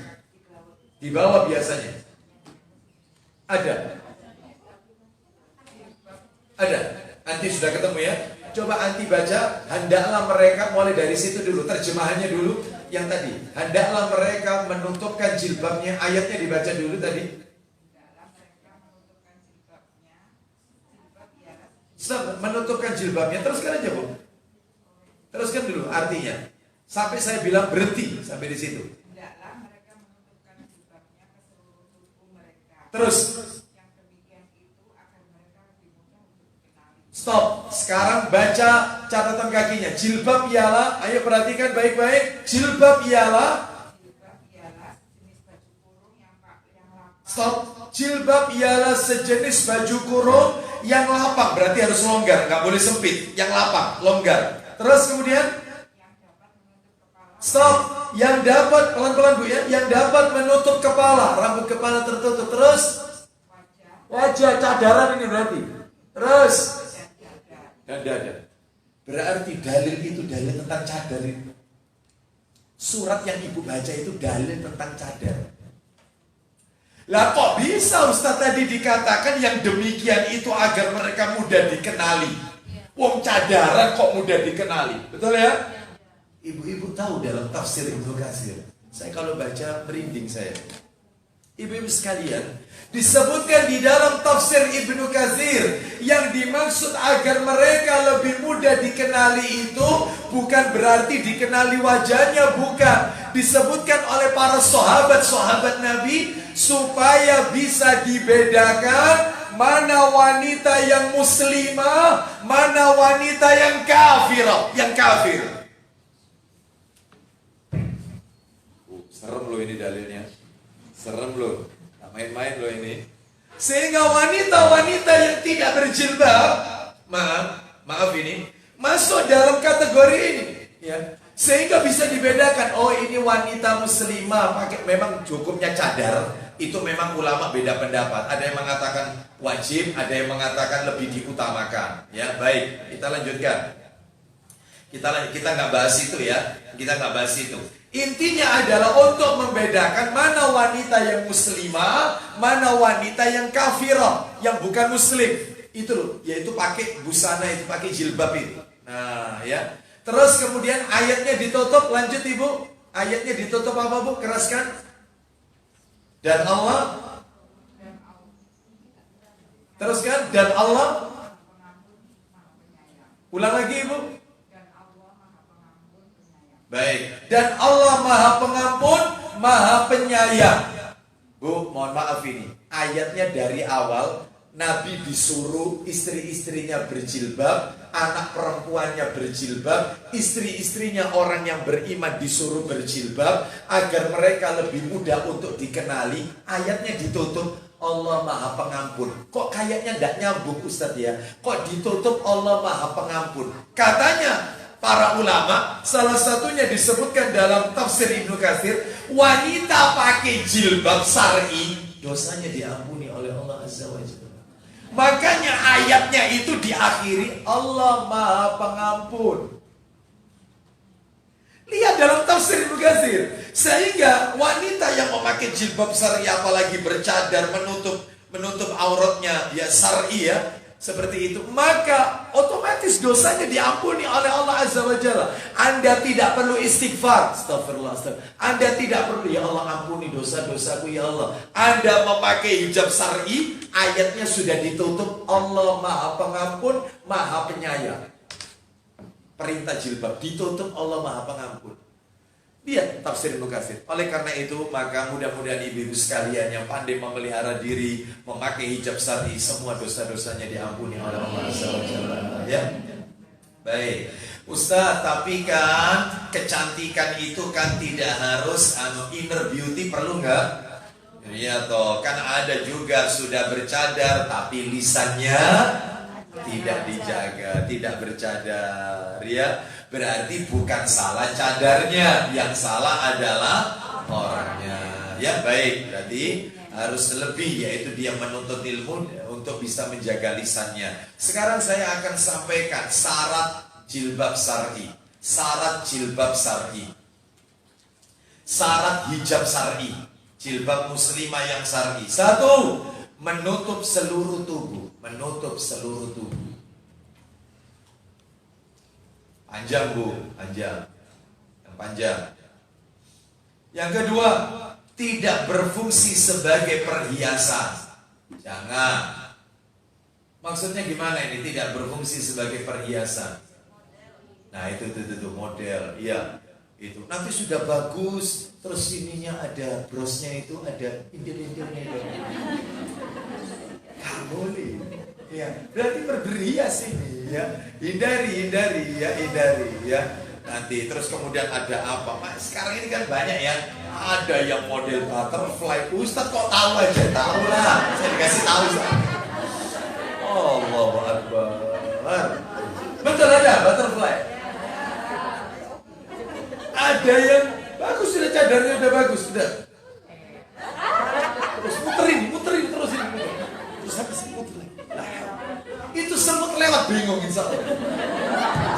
Di bawah biasanya. Ada? Ada? Anti sudah ketemu ya? Coba Anti baca, hendaklah mereka, mulai dari situ dulu, terjemahannya dulu, yang tadi. Hendaklah mereka menutupkan jilbabnya, ayatnya dibaca dulu tadi. Stop, menutupkan jilbabnya, teruskan aja Bu. Teruskan dulu artinya. Sampai saya bilang berhenti, sampai di situ. Terus. Stop. Sekarang baca catatan kakinya. Jilbab ialah, ayo perhatikan baik-baik. Jilbab ialah. Stop. Jilbab ialah sejenis baju kurung yang lapang. Berarti harus longgar, nggak boleh sempit. Yang lapang, longgar. Terus kemudian. Stop. Yang dapat, pelan-pelan Bu ya, yang dapat menutup kepala, rambut kepala tertutup. Terus wajah, cadaran ini berarti. Terus dan dada. Berarti dalil itu dalil tentang cadar itu. Surat yang Ibu baca itu dalil tentang cadar. Lah kok bisa Ustaz tadi dikatakan yang demikian itu agar mereka mudah dikenali? Wong cadaran kok mudah dikenali? Betul ya? Ibu-ibu tahu dalam tafsir Ibnu Katsir, saya kalau baca merinding saya. Ibu-ibu sekalian, disebutkan di dalam tafsir Ibnu Katsir yang dimaksud agar mereka lebih mudah dikenali itu bukan berarti dikenali wajahnya, bukan. Disebutkan oleh para sahabat-sahabat Nabi supaya bisa dibedakan mana wanita yang muslimah, mana wanita yang kafirah, yang kafir. Serem loh ini dalilnya. Serem loh. Gak main-main loh ini. Sehingga wanita-wanita yang tidak berjilbab, maaf ini, masuk dalam kategori ini. Ya. Sehingga bisa dibedakan, oh ini wanita muslimah, pakai memang hukumnya cadar. Itu memang ulama beda pendapat. Ada yang mengatakan wajib, ada yang mengatakan lebih diutamakan. Ya, baik, kita lanjutkan. Kita nggak bahas itu ya. Kita nggak bahas itu. Intinya adalah untuk membedakan mana wanita yang muslimah, mana wanita yang kafirah, yang bukan muslim. Itu loh, yaitu pakai busana itu, pakai jilbab itu. Nah, ya. Terus kemudian ayatnya ditutup, lanjut Ibu. Ayatnya ditutup apa Bu? Keraskan. Dan Allah. Teruskan, dan Allah. Ulang lagi Ibu. Baik, dan Allah Maha Pengampun, Maha Penyayang. Bu, mohon maaf ini. Ayatnya dari awal Nabi disuruh istri-istrinya berjilbab, anak perempuannya berjilbab, istri-istrinya orang yang beriman disuruh berjilbab agar mereka lebih mudah untuk dikenali. Ayatnya ditutup Allah Maha Pengampun. Kok kayaknya tidak nyambung Ustadz ya? Kok ditutup Allah Maha Pengampun? Katanya para ulama, salah satunya disebutkan dalam tafsir Ibnu Katsir, wanita pakai jilbab syar'i dosanya diampuni oleh Allah Azza wa Jalla. Makanya ayatnya itu diakhiri Allah Maha Pengampun. Lihat dalam tafsir Ibnu Katsir. Sehingga wanita yang memakai jilbab syar'i apalagi bercadar menutup auratnya ya syar'i ya, seperti itu, maka otomatis dosanya diampuni oleh Allah Azza wa Jalla. Anda tidak perlu istighfar, astagfirullah, Anda tidak perlu, ya Allah ampuni dosa-dosaku ya Allah. Anda memakai hijab syar'i, ayatnya sudah ditutup Allah Maha Pengampun, Maha Penyayang. Perintah jilbab ditutup Allah Maha Pengampun. Lihat tafsir Ibnu Katsir. Oleh karena itu, maka mudah-mudahan ibu-ibu sekalian yang pandai memelihara diri, memakai hijab syar'i, semua dosa-dosanya diampuni oleh Allah Azza wa Jalla. Ya. Baik. Ustaz, tapi kan kecantikan itu kan tidak harus inner beauty, perlu nggak? Iya toh, kan ada juga sudah bercadar tapi lisannya tidak dijaga, tidak bercadar, ya. Berarti bukan salah cadarnya, yang salah adalah orangnya. Ya baik, berarti harus lebih, yaitu dia menuntut ilmu untuk bisa menjaga lisannya. Sekarang saya akan sampaikan syarat jilbab syar'i, syarat jilbab syar'i, syarat hijab syar'i, jilbab muslimah yang syar'i. Satu, menutup seluruh tubuh, menutup seluruh tubuh. Panjang bu, panjang, yang panjang. Yang kedua, tidak berfungsi sebagai perhiasan. Jangan. Maksudnya gimana ini tidak berfungsi sebagai perhiasan? Nah itu model, iya itu. Nanti sudah bagus, terus ininya ada brosnya itu ada indir-indirnya. Gak boleh. Ya, berarti berberias ini ya. Hindari ya. Nanti terus kemudian ada apa? Mas, sekarang ini kan banyak ya. Ada yang model butterfly. Ustaz kok tahu aja? Tahu lah. Saya dikasih tahu. Allahu Akbar. Betul ada butterfly. Ada yang bagus, sudah cadarnya udah bagus, sudah. Terus muterin terus ini. Terus habis muterin. Itu semut lewat bingung, insya Allah.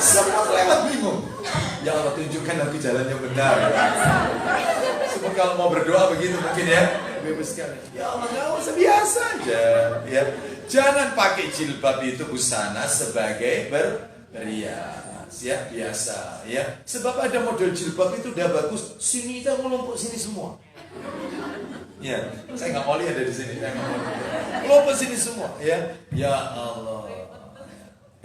Semut lewat bingung. Ya Allah, tunjukkan aku jalan yang benar. Semut kalau mau berdoa begitu mungkin ya, bebas sekali. Ya Allah, nggak usah, biasa aja. Ya, jangan pakai jilbab itu busana sebagai berhias. Ya, biasa. Ya, sebab ada model jilbab itu udah bagus. Sini kita ngelompok sini semua. Ya, saya nggak mau lihat dari sini. Saya nggak mau lihat. Kelompok sini semua. Ya Allah.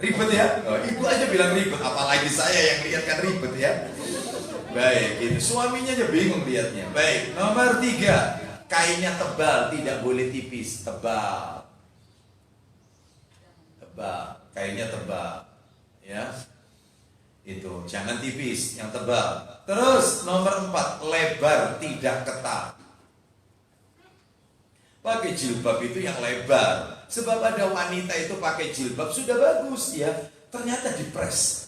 Ribet ya? Oh, ibu aja bilang ribet, apalagi saya yang lihat kan ribet ya. Baik, gitu. Suaminya aja bingung lihatnya. Baik, nomor 3, kainnya tebal, tidak boleh tipis, tebal. Kainnya tebal, ya. Itu, jangan tipis, yang tebal. Terus nomor 4, lebar, tidak ketat. Pakai jilbab itu yang lebar. Sebab ada wanita itu pakai jilbab sudah bagus ya, ternyata dipres.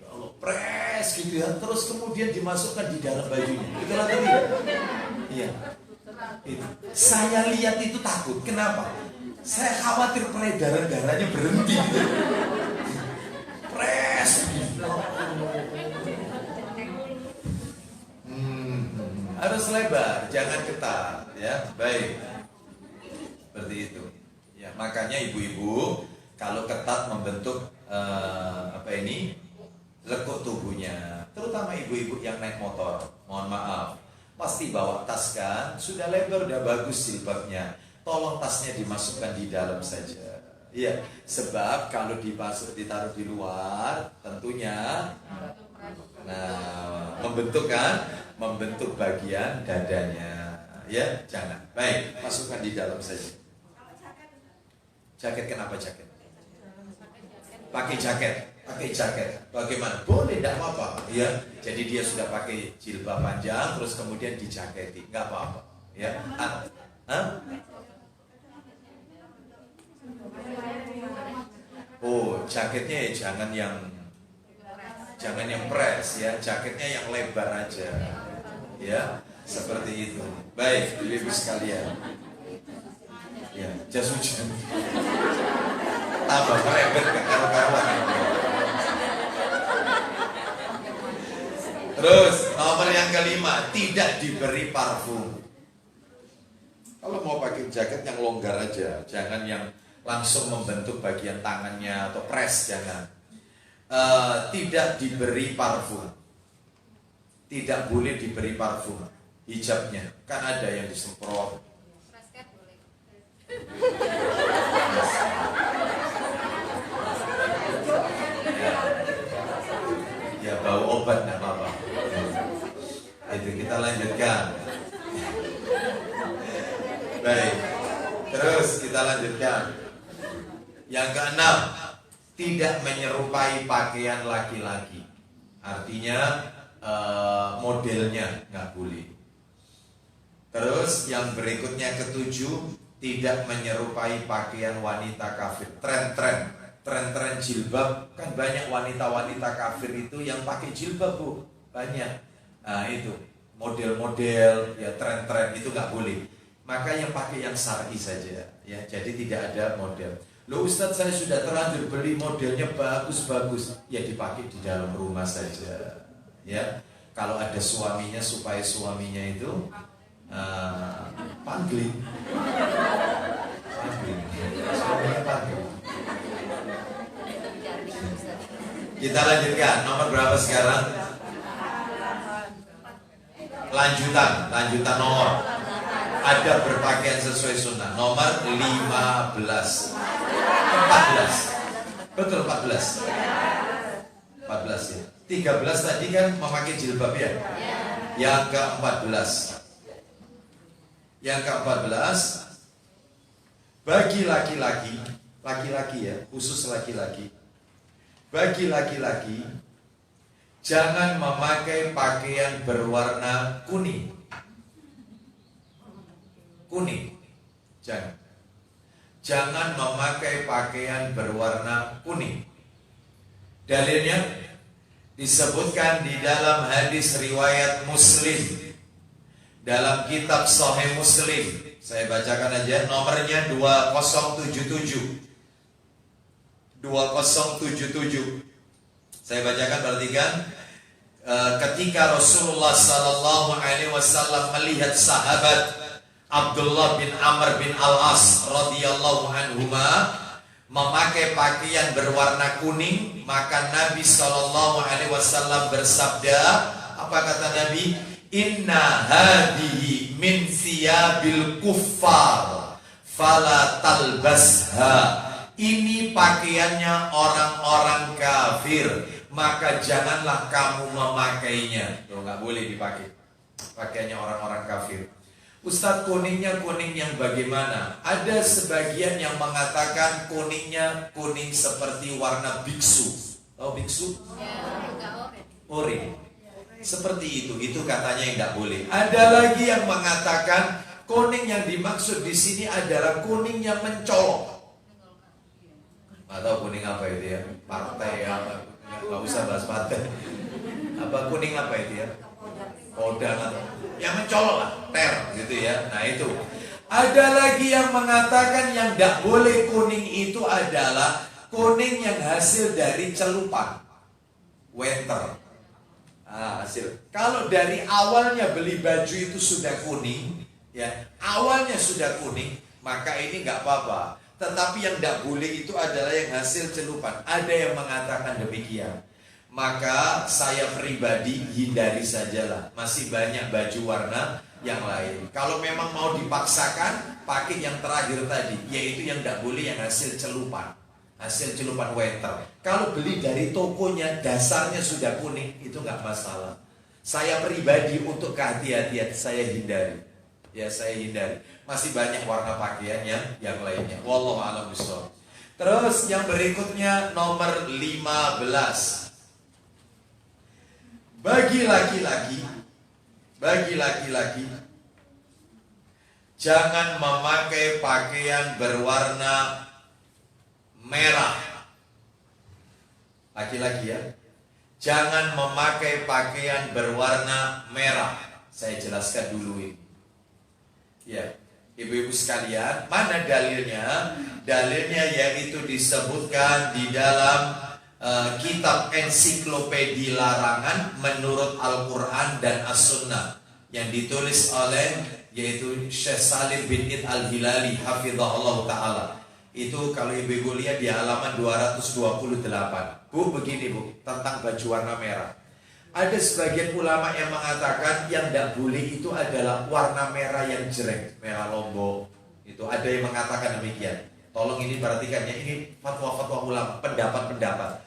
Ya Allah, pres gitu ya. Terus kemudian dimasukkan di dalam bajunya. Itu tadi. Iya. Itu. Saya lihat itu takut. Kenapa? Saya khawatir peredaran darahnya berhenti gitu. Pres gitu. Harus lebar, jangan ketat ya. Baik. Seperti itu. Ya, makanya ibu-ibu kalau ketat membentuk lekuk tubuhnya, terutama ibu-ibu yang naik motor, mohon maaf, pasti bawa tas kan, sudah lebar, udah bagus jilbabnya, tolong tasnya dimasukkan di dalam saja. Iya, sebab kalau ditaruh di luar, tentunya, membentuk bagian dadanya, ya jangan. Baik, masukkan di dalam saja. Jaket kenapa jaket? Pakai jaket. Bagaimana? Boleh, tidak apa-apa. Ya, jadi dia sudah pakai jilbab panjang, terus kemudian dijaketi, nggak apa-apa. Ya, Oh, jaketnya ya jangan yang press ya, jaketnya yang lebar aja. Ya, seperti itu. Baik, ibu sekalian. Ya, jas hujan. Apa merebet ke kawan-kawan. Terus nomor yang kelima, tidak diberi parfum. Kalau mau pakai jaket yang longgar aja, jangan yang langsung membentuk bagian tangannya atau press, jangan. Tidak diberi parfum. Tidak boleh diberi parfum. Hijabnya kan ada yang disemprot. Ya bau obat nggak apa-apa. Itu kita lanjutkan. Baik. Terus kita lanjutkan. Yang keenam, tidak menyerupai pakaian laki-laki. Artinya modelnya nggak boleh. Terus yang berikutnya ketujuh, tidak menyerupai pakaian wanita kafir. Tren jilbab, kan banyak wanita-wanita kafir itu yang pakai jilbab, Bu, banyak. Nah itu model-model ya, tren itu nggak boleh. Maka yang pakai yang syar'i saja ya, jadi tidak ada model. Loh Ustadz, saya sudah terlanjur beli modelnya bagus-bagus, ya dipakai di dalam rumah saja ya. Kalau ada suaminya, supaya suaminya itu pangling. Suaminya pangling. Kita lanjutkan, nomor berapa sekarang? Lanjutan nomor. Ada berpakaian sesuai sunnah. Nomor 15. 14. Betul 14. 14 ya. 13 tadi kan memakai jilbab ya. Yang ke-14. Yang ke-14, bagi laki-laki ya, khusus laki-laki. Bagi laki-laki, jangan memakai pakaian berwarna kuning. Jangan memakai pakaian berwarna kuning. Dalilnya disebutkan di dalam hadis riwayat Muslim, dalam kitab Sahih Muslim. Saya bacakan aja, nomornya 2077. 2077. Saya bacakan, perhatikan. Ketika Rasulullah sallallahu alaihi wasallam melihat sahabat Abdullah bin Amr bin Al-As radhiyallahu anhuma memakai pakaian berwarna kuning, maka Nabi sallallahu alaihi wasallam bersabda, apa kata Nabi? Inna hadihi min siyabil kuffar fala talbasha. Ini pakaiannya orang-orang kafir, maka janganlah kamu memakainya. Loh, nggak boleh dipakai pakaiannya orang-orang kafir. Ustadz, kuningnya kuning yang bagaimana? Ada sebagian yang mengatakan kuningnya kuning seperti warna biksu. Tahu biksu? Oranye. Seperti itu katanya yang tidak boleh. Ada lagi yang mengatakan kuning yang dimaksud di sini adalah kuning yang mencolok. Atau kuning apa itu ya? Partai apa? Nggak usah bahas partai. Apa kuning apa itu ya? Kodang atau yang mencolok lah, gitu ya. Nah itu. Ada lagi yang mengatakan yang tidak boleh kuning itu adalah kuning yang hasil dari celupan, winter. Hasil. Kalau dari awalnya beli baju itu sudah kuning, ya awalnya sudah kuning, maka ini nggak apa-apa. Tetapi yang tidak boleh itu adalah yang hasil celupan. Ada yang mengatakan demikian. Maka saya pribadi hindari sajalah. Masih banyak baju warna yang lain. Kalau memang mau dipaksakan, pakai yang terakhir tadi, yaitu yang tidak boleh yang hasil celupan. Hasil celupan winter. Kalau beli dari tokonya dasarnya sudah kuning, itu nggak masalah. Saya pribadi untuk kehati-hatian saya hindari. Ya saya hindari. Masih banyak warna pakaian yang lainnya. Wallahu a'lam bishawab. Terus yang berikutnya nomor 15. Bagi laki-laki jangan memakai pakaian berwarna merah. Laki-laki ya, jangan memakai pakaian berwarna merah. Saya jelaskan dulu ini. Ya, ibu-ibu sekalian, mana dalilnya? Dalilnya yaitu disebutkan di dalam kitab ensiklopedia larangan menurut Al-Quran dan As-Sunnah yang ditulis oleh yaitu Syekh Salim bin Id Al-Hilali hafizahullah ta'ala. Itu kalau ibu-ibu lihat di halaman 228. Bu, begini Bu, tentang baju warna merah. Ada sebagian ulama yang mengatakan yang tidak boleh itu adalah warna merah yang jreng, merah lombok. Itu ada yang mengatakan demikian. Tolong ini perhatikan ya, ini fatwa-fatwa ulama, pendapat-pendapat.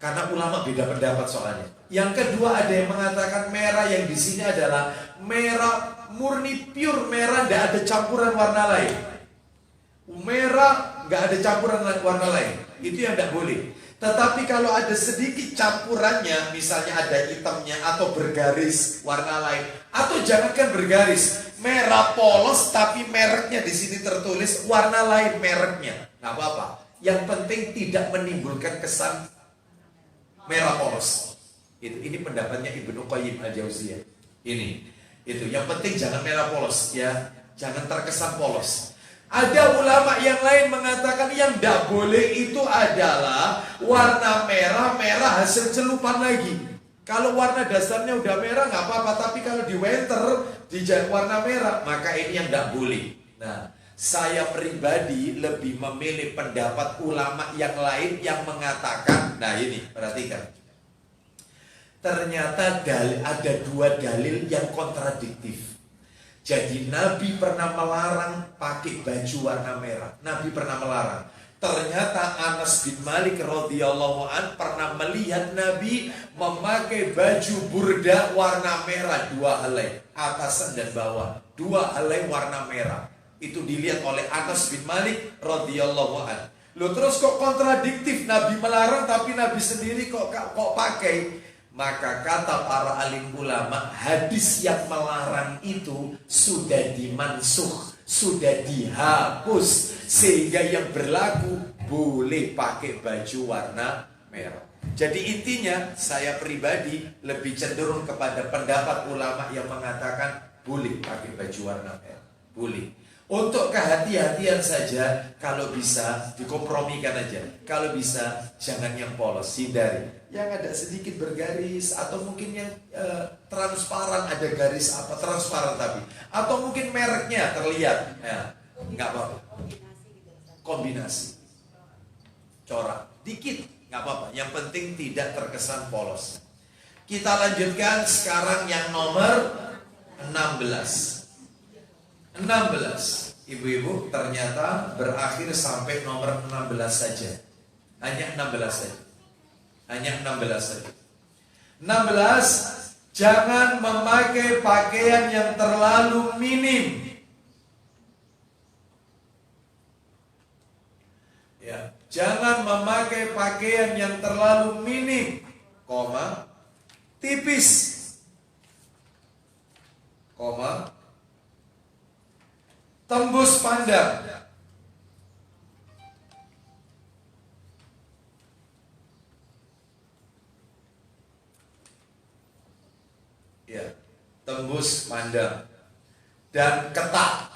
Karena ulama beda pendapat soalnya. Yang kedua ada yang mengatakan merah yang di sini adalah merah murni pure merah, tidak ada campuran warna lain. Merah nggak ada campuran warna lain, itu yang tidak boleh. Tetapi kalau ada sedikit campurannya, misalnya ada hitamnya atau bergaris warna lain, atau jangankan bergaris, merah polos tapi mereknya di sini tertulis warna lain mereknya, nggak apa-apa. Yang penting tidak menimbulkan kesan merah polos. Ini pendapatnya Ibnu Qayyim Al-Jauziyah. Ini itu yang penting jangan merah polos ya, jangan terkesan polos. Ada ulama yang lain mengatakan yang tidak boleh itu adalah warna merah hasil celupan lagi. Kalau warna dasarnya udah merah nggak apa-apa, tapi kalau di winter dijadikan warna merah, maka ini yang tidak boleh. Nah, saya pribadi lebih memilih pendapat ulama yang lain yang mengatakan, nah ini perhatikan. Ternyata ada dua dalil yang kontradiktif. Jadi Nabi pernah melarang pakai baju warna merah. Nabi pernah melarang. Ternyata Anas bin Malik radhiyallahu an pernah melihat Nabi memakai baju burda warna merah, dua helai, atasan dan bawah, dua helai warna merah. Itu dilihat oleh Anas bin Malik radhiyallahu an. Loh terus kok kontradiktif, Nabi melarang tapi Nabi sendiri kok pakai? Maka kata para alim ulama, hadis yang melarang itu sudah dimansuh, sudah dihapus, sehingga yang berlaku boleh pakai baju warna merah. Jadi intinya saya pribadi lebih cenderung kepada pendapat ulama yang mengatakan boleh pakai baju warna merah, boleh. Untuk kehati-hatian saja, kalau bisa dikompromikan aja. Kalau bisa jangan yang polos, hindari. Yang ada sedikit bergaris atau mungkin yang transparan, ada garis apa transparan tapi, atau mungkin mereknya terlihat, ya nggak apa-apa. Kombinasi, corak dikit nggak apa-apa. Yang penting tidak terkesan polos. Kita lanjutkan sekarang yang nomor 16. Ibu-ibu ternyata berakhir sampai nomor 16 saja. Hanya 16 saja. 16, jangan memakai pakaian yang terlalu minim. Ya, jangan memakai pakaian yang terlalu minim, tipis, tembus pandang. Ya, tembus pandang dan ketat.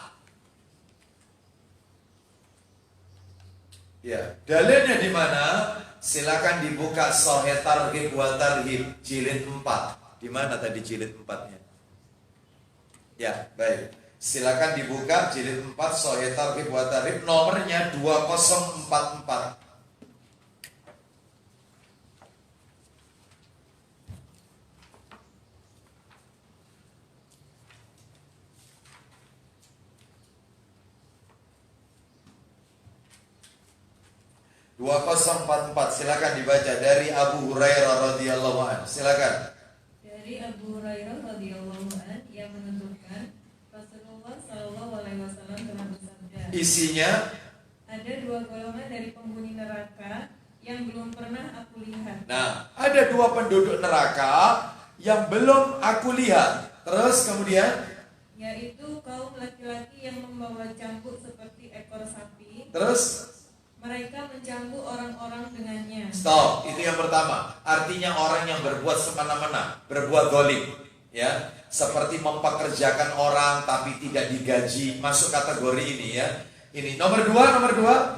Ya, dalilnya di mana? Silakan dibuka Sahih Targhib wa Tarhib jilid 4. Di mana tadi jilid 4-nya? Ya, baik. Silakan dibuka jilid 4 Sahih Targhib wa Tarhib nomornya 2044. Silakan dibaca dari Abu Hurairah radhiyallahu anhu. Silakan. Dari Abu Hurairah radhiyallahu anhu yang menuturkan Rasulullah Isinya ada 2 golongan dari penghuni neraka yang belum pernah aku lihat. Nah, ada 2 penduduk neraka yang belum aku lihat. Terus kemudian, yaitu kaum laki-laki yang membawa cambuk seperti ekor sapi. terus Mereka mencambuk orang-orang dengannya. stop, itu yang pertama. Artinya orang yang berbuat semena-mena, berbuat zalim, ya, seperti mempekerjakan orang tapi tidak digaji, masuk kategori ini ya. Ini nomor dua.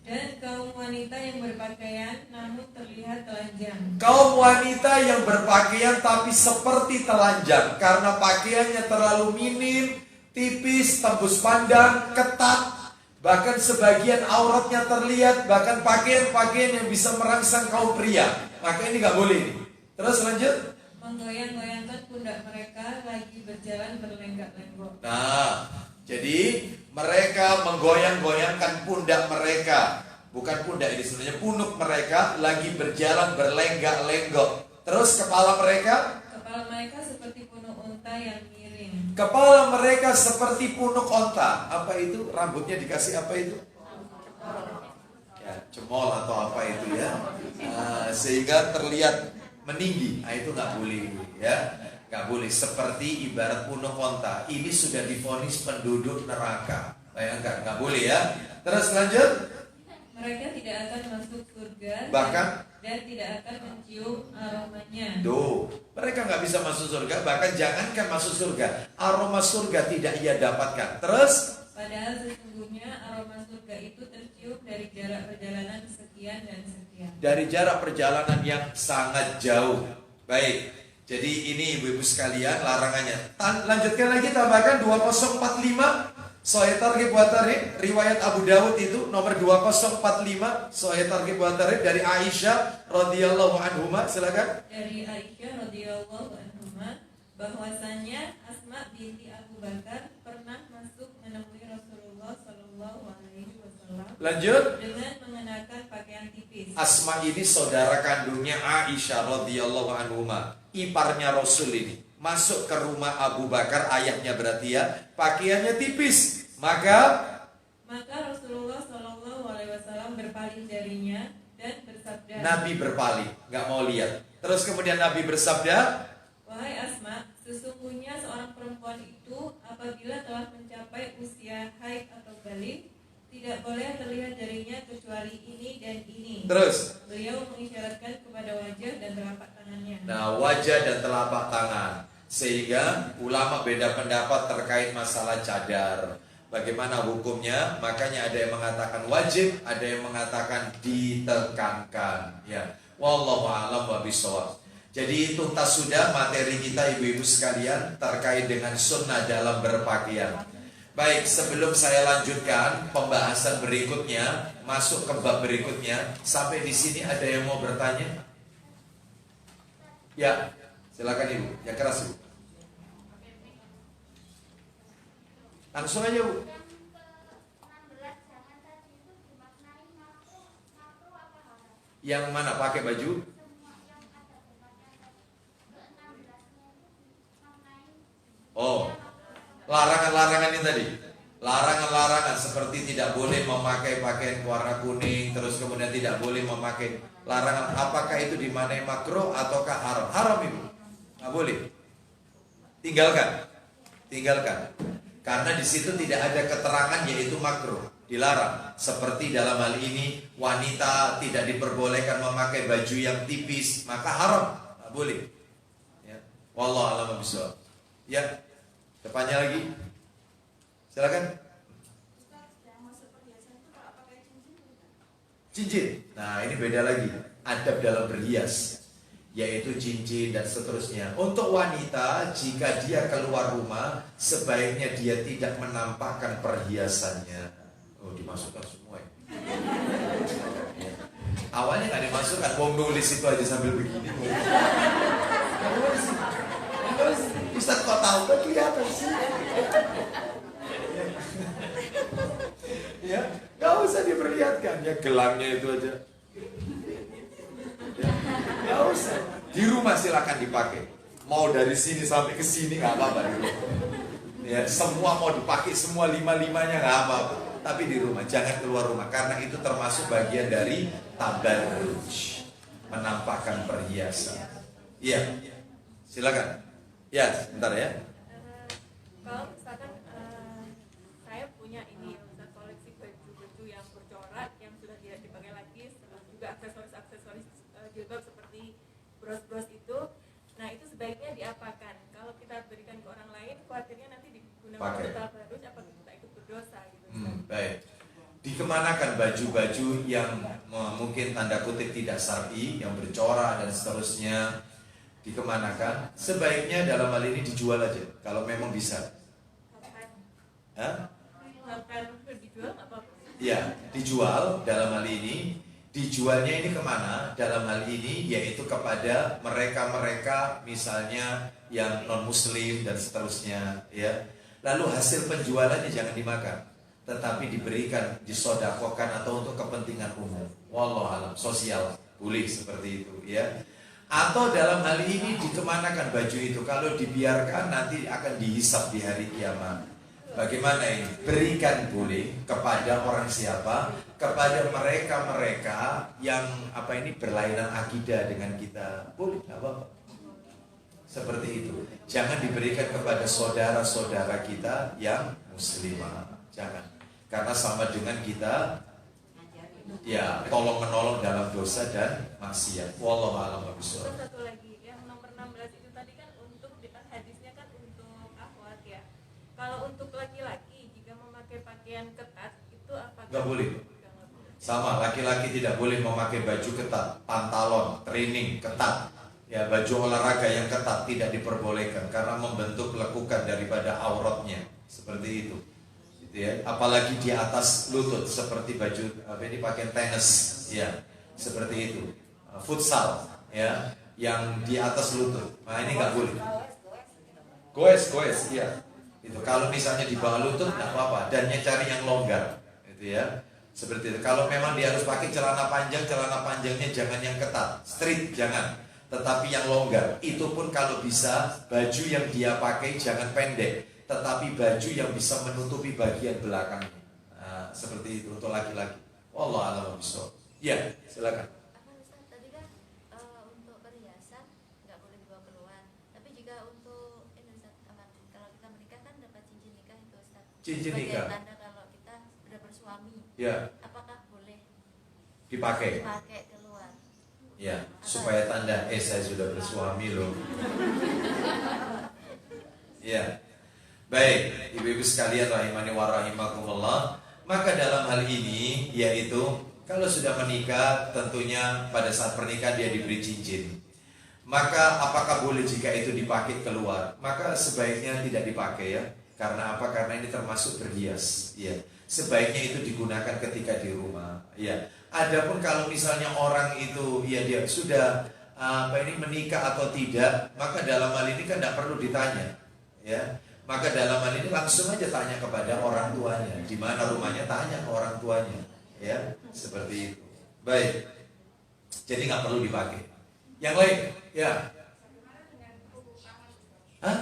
Dan kaum wanita yang berpakaian namun terlihat telanjang. Kaum wanita yang berpakaian tapi seperti telanjang karena pakaiannya terlalu minim, tipis, tembus pandang, ketat. Bahkan sebagian auratnya terlihat, bahkan pakaian-pakaian yang bisa merangsang kaum pria. Maka ini nggak boleh. Terus lanjut. Menggoyang-goyangkan pundak mereka lagi berjalan berlenggak-lenggok. Nah, jadi mereka menggoyang-goyangkan pundak mereka. Bukan pundak ini sebenarnya, punuk mereka lagi berjalan berlenggak-lenggok. Terus kepala mereka? Kepala mereka seperti punuk unta yang miring. Kepala mereka seperti punuk onta. Apa itu? Rambutnya dikasih apa itu? Ya, cemol atau apa itu ya. Nah, sehingga terlihat meninggi. Nah, itu nggak boleh ya. Nggak boleh. Seperti ibarat punuk onta. Ini sudah divonis penduduk neraka. Bayangkan, nggak boleh ya. Terus lanjut. Mereka tidak akan masuk surga. Bahkan dan tidak akan mencium aromanya. Mereka nggak bisa masuk surga. Bahkan jangankan masuk surga, aroma surga tidak ia dapatkan. Terus Padahal sesungguhnya aroma surga itu tercium dari jarak perjalanan sekian dan sekian. Dari jarak perjalanan yang sangat jauh. Baik, jadi ini ibu-ibu sekalian larangannya. Lanjutkan lagi, tambahkan 2045 Sahih Targhib wa Tarhib, riwayat Abu Dawud itu nomor 2045 Sahih Targhib wa Tarhib dari Aisyah radhiyallahu anhuma. Silakan. Dari Aisyah radhiyallahu anhuma bahwasanya Asma binti Abu Bakar pernah masuk menemui Rasulullah sallallahu alaihi wasallam. Lanjut. Dengan mengenakan pakaian tipis. Asma ini saudara kandungnya Aisyah radhiyallahu anhuma, iparnya Rasul ini. Masuk ke rumah Abu Bakar, ayahnya berarti ya, pakaiannya tipis. Maka Rasulullah Shallallahu Alaihi Wasallam berpaling darinya dan bersabda. Nabi berpaling, nggak mau lihat. Terus kemudian Nabi bersabda, wahai Asma, sesungguhnya seorang perempuan itu apabila telah mencapai usia haid atau balik, tidak boleh terlihat darinya kecuali ini dan ini. Terus Beliau mengisyaratkan kepada wajah dan telapak tangannya. Nah, wajah dan telapak tangan. Sehingga ulama beda pendapat terkait masalah cadar. Bagaimana hukumnya? Makanya ada yang mengatakan wajib, ada yang mengatakan ditekankan. Ya, wallahu a'lam bishawab. Jadi tuntas sudah materi kita ibu-ibu sekalian terkait dengan sunnah dalam berpakaian. Baik, sebelum saya lanjutkan pembahasan berikutnya, masuk ke bab berikutnya. Sampai di sini ada yang mau bertanya? Ya, silakan ibu. Yang keras ibu. Langsung aja bu. Yang mana pakai baju? Oh, larangan-larangan ini tadi. Larangan-larangan seperti tidak boleh memakai pakaian warna kuning, terus kemudian tidak boleh memakai larangan. Apakah itu dimanai makruh ataukah haram? Haram ibu, nggak boleh. Tinggalkan. Karena di situ tidak ada keterangan yaitu makruh, dilarang. Seperti dalam hal ini wanita tidak diperbolehkan memakai baju yang tipis, maka haram, nggak boleh. Ya. Wallahu a'lam bishawab. Ya, depannya lagi. Silakan. Cincin. Nah, ini beda lagi. Adab dalam berhias, yaitu cincin dan seterusnya. Untuk wanita, jika dia keluar rumah, sebaiknya dia tidak menampakkan perhiasannya. Oh, dimasukkan semua ya. Awalnya nggak dimasukkan, mau nulis itu aja sambil begini. Ustaz kok tahu kan kelihatan sih. Ya, nggak usah diperlihatkan, ya gelangnya itu aja. Nggak usah. Di rumah silakan dipakai. Mau dari sini sampai ke sini nggak apa-apa. Ya, semua mau dipakai semua 5-5-nya nggak apa-apa. tapi di rumah, jangan keluar rumah, karena itu termasuk bagian dari tabarruj, menampakkan perhiasan. Iya, silakan. Ya, sebentar ya. Kalau misalkan saya punya ini Ustaz, koleksi baju-baju yang bercorak yang sudah tidak dipakai lagi, juga aksesoris-aksesoris jilbab seperti bros-bros itu. Nah, itu sebaiknya diapakan? Kalau kita berikan ke orang lain, khawatirnya nanti digunakan untuk tabarruj, apa kita ikut berdosa gitu. Baik. Dikemanakan baju-baju yang mungkin tanda kutip tidak syar'i, yang bercorak dan seterusnya? Dikemanakan? Sebaiknya dalam hal ini dijual aja, kalau memang bisa. Hah? Dijual apa? Ya, dijual dalam hal ini. Dijualnya ini kemana? Dalam hal ini yaitu kepada mereka-mereka misalnya yang non-muslim dan seterusnya, ya. Lalu hasil penjualannya jangan dimakan, tetapi diberikan, disodakokan atau untuk kepentingan umum. Wallahu alam, sosial, boleh seperti itu, ya. Atau dalam hal ini dikemanakan baju itu? Kalau dibiarkan nanti akan dihisab di hari kiamat. Bagaimana ini? Berikan boleh kepada orang siapa? Kepada mereka-mereka yang berlainan akidah dengan kita. Boleh, apa-apa. Seperti itu. Jangan diberikan kepada saudara-saudara kita yang muslimah. Jangan. Karena sama dengan kita ya tolong menolong dalam dosa dan maksiat. Wallahu a'lam bishawab. Satu lagi, yang nomor 16 itu tadi kan untuk hadisnya kan untuk akhwat ya. Kalau untuk laki-laki jika memakai pakaian ketat itu apa? Nggak boleh. Sama, laki-laki tidak boleh memakai baju ketat, pantalon, training ketat. Ya, baju olahraga yang ketat tidak diperbolehkan karena membentuk lekukan daripada auratnya. Seperti itu. Gitu ya. Apalagi di atas lutut seperti baju pakaian tenis, ya. Seperti itu. Futsal, ya, yang di atas lutut. Nah, ini nggak boleh. Goes, ya. Itu kalau misalnya di bawah lutut nggak apa-apa, dan cari yang longgar, gitu ya. Seperti itu. Kalau memang dia harus pakai celana panjangnya jangan yang ketat, straight jangan, tetapi yang longgar. Itu pun kalau bisa baju yang dia pakai jangan pendek, tetapi baju yang bisa menutupi bagian belakangnya. Nah, seperti itu untuk laki-laki. Wallahu a'lam bishawab. Ya, silakan. Tadi kan untuk perhiasan nggak boleh dibawa keluar. Tapi jika untuk kalau kita menikah kan dapat cincin nikah itu Ustaz. Cincin nikah. Sebagai tanda kalau kita sudah bersuami. Ya. Apakah boleh Dipakai keluar? Ya, supaya tanda saya sudah bersuami loh. Ya. Baik, ibu-ibu sekalian rahimani wa rahimakumullah. Maka dalam hal ini yaitu kalau sudah menikah tentunya pada saat pernikahan dia diberi cincin. Maka apakah boleh jika itu dipakai keluar? Maka sebaiknya tidak dipakai ya. Karena apa? Karena ini termasuk berhias. Ya. Sebaiknya itu digunakan ketika di rumah. Ya. Adapun kalau misalnya orang itu ya dia sudah menikah atau tidak, maka dalam hal ini kan tidak perlu ditanya. Ya. Maka dalam hal ini langsung aja tanya kepada orang tuanya. Di mana rumahnya, tanya ke orang tuanya. Ya, seperti itu. Baik. Jadi nggak perlu dipakai. Yang lain, ya. Hah?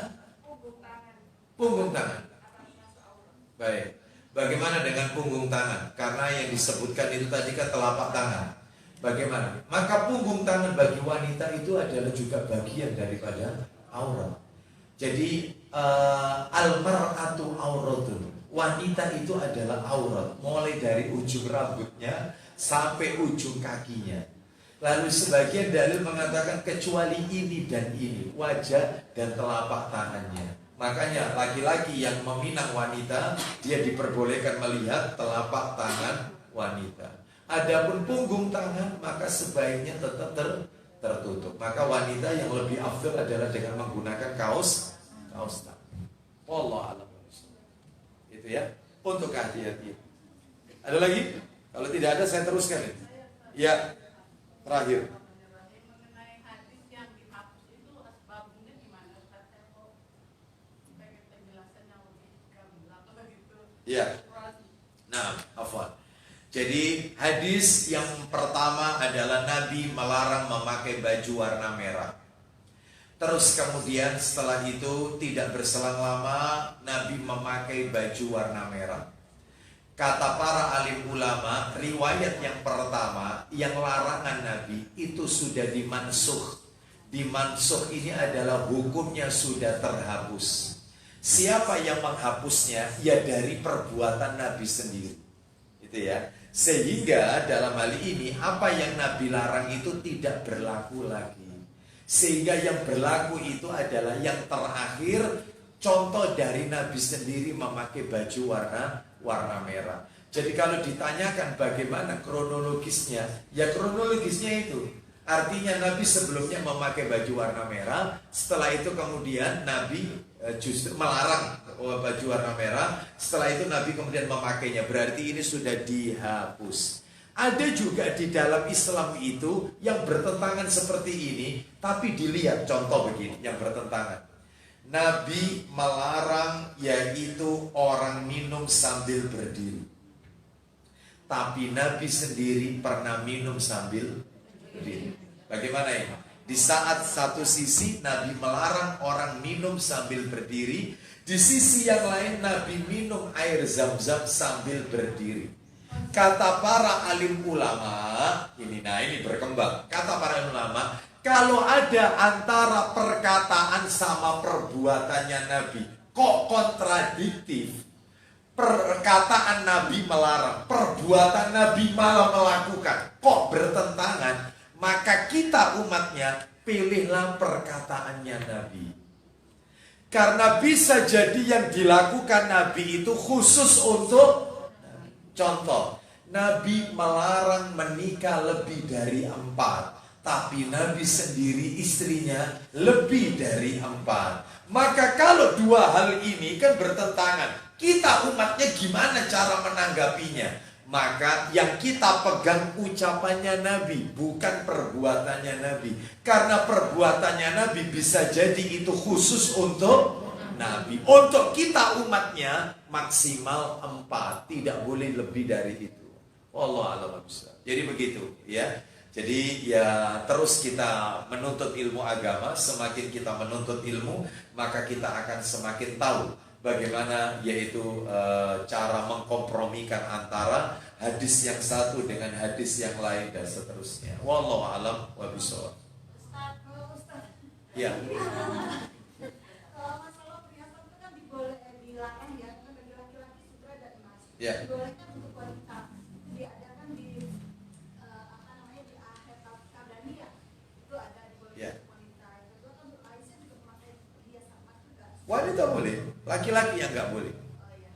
Punggung tangan. Baik. Bagaimana dengan punggung tangan? Karena yang disebutkan itu tadi kan telapak tangan. Bagaimana? Maka punggung tangan bagi wanita itu adalah juga bagian daripada aurat. Jadi almar'atu auratun. Wanita itu adalah aurat, mulai dari ujung rambutnya sampai ujung kakinya. Lalu sebagian dalil mengatakan kecuali ini dan ini, wajah dan telapak tangannya. Makanya laki-laki yang meminang wanita, dia diperbolehkan melihat telapak tangan wanita. Adapun punggung tangan, maka sebaiknya tetap tertutup. Maka wanita yang lebih afdal adalah dengan menggunakan kaos tangan. Wallahu a'lam. Itu ya, untuk kehati-hatian. Ada lagi? Kalau tidak ada saya teruskan. Ya, terakhir. Mengenai hadis yang dihapus itu asbabnya gimana? Saya kok pengen penjelasan yang lebih gamblang begitu. Ya. Nah, afwan. Jadi hadis yang pertama adalah Nabi melarang memakai baju warna merah. Terus kemudian setelah itu tidak berselang lama Nabi memakai baju warna merah. Kata para alim ulama, riwayat yang pertama, yang larangan Nabi itu sudah dimansuh. Dimansuh ini adalah hukumnya sudah terhapus. Siapa yang menghapusnya? Ya dari perbuatan Nabi sendiri. Itu ya. Sehingga dalam hal ini apa yang Nabi larang itu tidak berlaku lagi. Sehingga yang berlaku itu adalah yang terakhir. Contoh dari Nabi sendiri memakai baju warna merah. Jadi kalau ditanyakan bagaimana kronologisnya, ya kronologisnya itu artinya Nabi sebelumnya memakai baju warna merah, setelah itu kemudian Nabi justru melarang baju warna merah, setelah itu Nabi kemudian memakainya, berarti ini sudah dihapus. Ada juga di dalam Islam itu yang bertentangan seperti ini, tapi dilihat contoh begini yang bertentangan. Nabi melarang yaitu orang minum sambil berdiri. Tapi Nabi sendiri pernah minum sambil berdiri. Bagaimana ini? Di saat satu sisi Nabi melarang orang minum sambil berdiri, di sisi yang lain Nabi minum air zam-zam sambil berdiri. Kata para alim ulama, ini berkembang. Kata para alim ulama, kalau ada antara perkataan sama perbuatannya Nabi kok kontradiktif, perkataan Nabi melarang, perbuatan Nabi malah melakukan, kok bertentangan, maka kita umatnya pilihlah perkataannya Nabi. Karena bisa jadi yang dilakukan Nabi itu khusus untuk contoh, Nabi melarang menikah lebih dari 4. Tapi Nabi sendiri istrinya lebih dari 4. Maka kalau dua hal ini kan bertentangan, kita umatnya gimana cara menanggapinya? Maka yang kita pegang ucapannya Nabi, bukan perbuatannya Nabi. Karena perbuatannya Nabi bisa jadi itu khusus untuk Nabi. Untuk kita umatnya maksimal 4, tidak boleh lebih dari itu. Wallahu a'lam bishawab. Jadi begitu ya. Jadi ya terus kita menuntut ilmu agama. Semakin kita menuntut ilmu, maka kita akan semakin tahu bagaimana yaitu cara mengkompromikan antara hadis yang satu dengan hadis yang lain dan seterusnya. Wallahu a'lam wa bishawab. Ya. Kalau masalah perhiasan itu kan dilarang ya, kan bagi laki-laki sutra dan emas. Ya. Dibolehkan untuk wanita. Itu diadakan di di akhir Tabrani ya. Itu ada dibolehkan untuk wanita. Itu kan untuk Aisyah juga memakai perhiasan emas juga. Wanita boleh, laki-laki yang nggak boleh. Oh iya.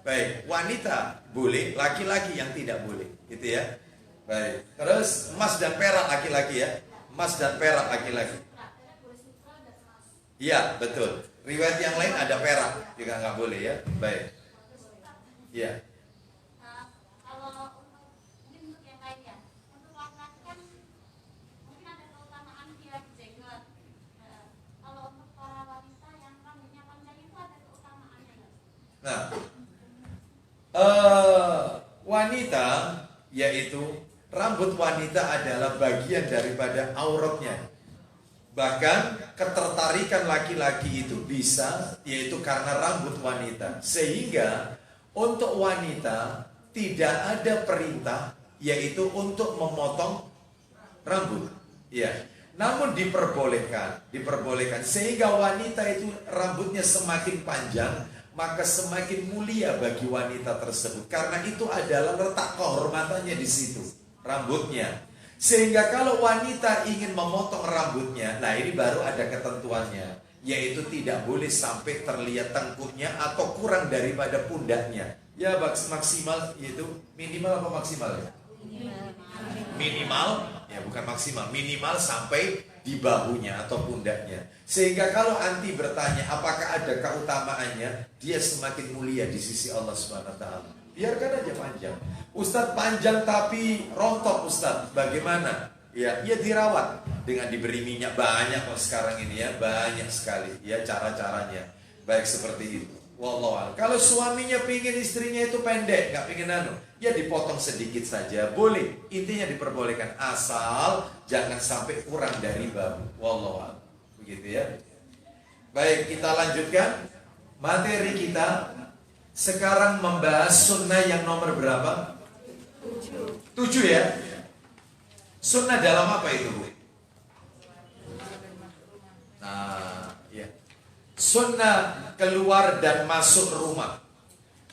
Baik, wanita boleh, laki-laki yang tidak boleh, gitu ya. Baik, terus emas dan perak laki-laki ya, emas dan perak laki-laki. Iya, betul. Riwayat yang lain ada perak juga nggak boleh ya. Baik. Iya. Kalau untuk mungkin untuk yang lain ya, untuk laki-laki kan mungkin ada keutamaan dia jenggot. Kalau untuk para wanita yang rambutnya panjang itu ada keutamaannya nggak? Nah, wanita yaitu rambut wanita adalah bagian daripada auratnya. Bahkan ketertarikan laki-laki itu bisa yaitu karena rambut wanita. Sehingga untuk wanita tidak ada perintah yaitu untuk memotong rambut. Ya. Namun diperbolehkan sehingga wanita itu rambutnya semakin panjang, maka semakin mulia bagi wanita tersebut. Karena itu adalah letak kehormatannya di situ, rambutnya. Sehingga kalau wanita ingin memotong rambutnya, nah ini baru ada ketentuannya, yaitu tidak boleh sampai terlihat tengkuknya atau kurang daripada pundaknya. Ya maksimal yaitu minimal apa maksimal ya? Minimal, ya bukan maksimal, minimal sampai di bahunya atau pundaknya. Sehingga kalau anti bertanya apakah ada keutamaannya, dia semakin mulia di sisi Allah SWT. Biarkan aja panjang. Ustadz panjang tapi rontok Ustadz, bagaimana? Ya dirawat dengan diberi minyak banyak kok sekarang ini ya, banyak sekali ya cara-caranya. Baik seperti itu. Wallahu a'lam. Kalau suaminya pingin istrinya itu pendek, nggak pingin ya dipotong sedikit saja, boleh. Intinya diperbolehkan asal jangan sampai kurang dari bahu. Wallahu a'lam. Begitu ya. Baik, kita lanjutkan materi kita. Sekarang membahas sunnah yang nomor berapa? 7 ya. Sunnah dalam apa itu, Bu? Nah, ya. Sunnah keluar dan masuk rumah.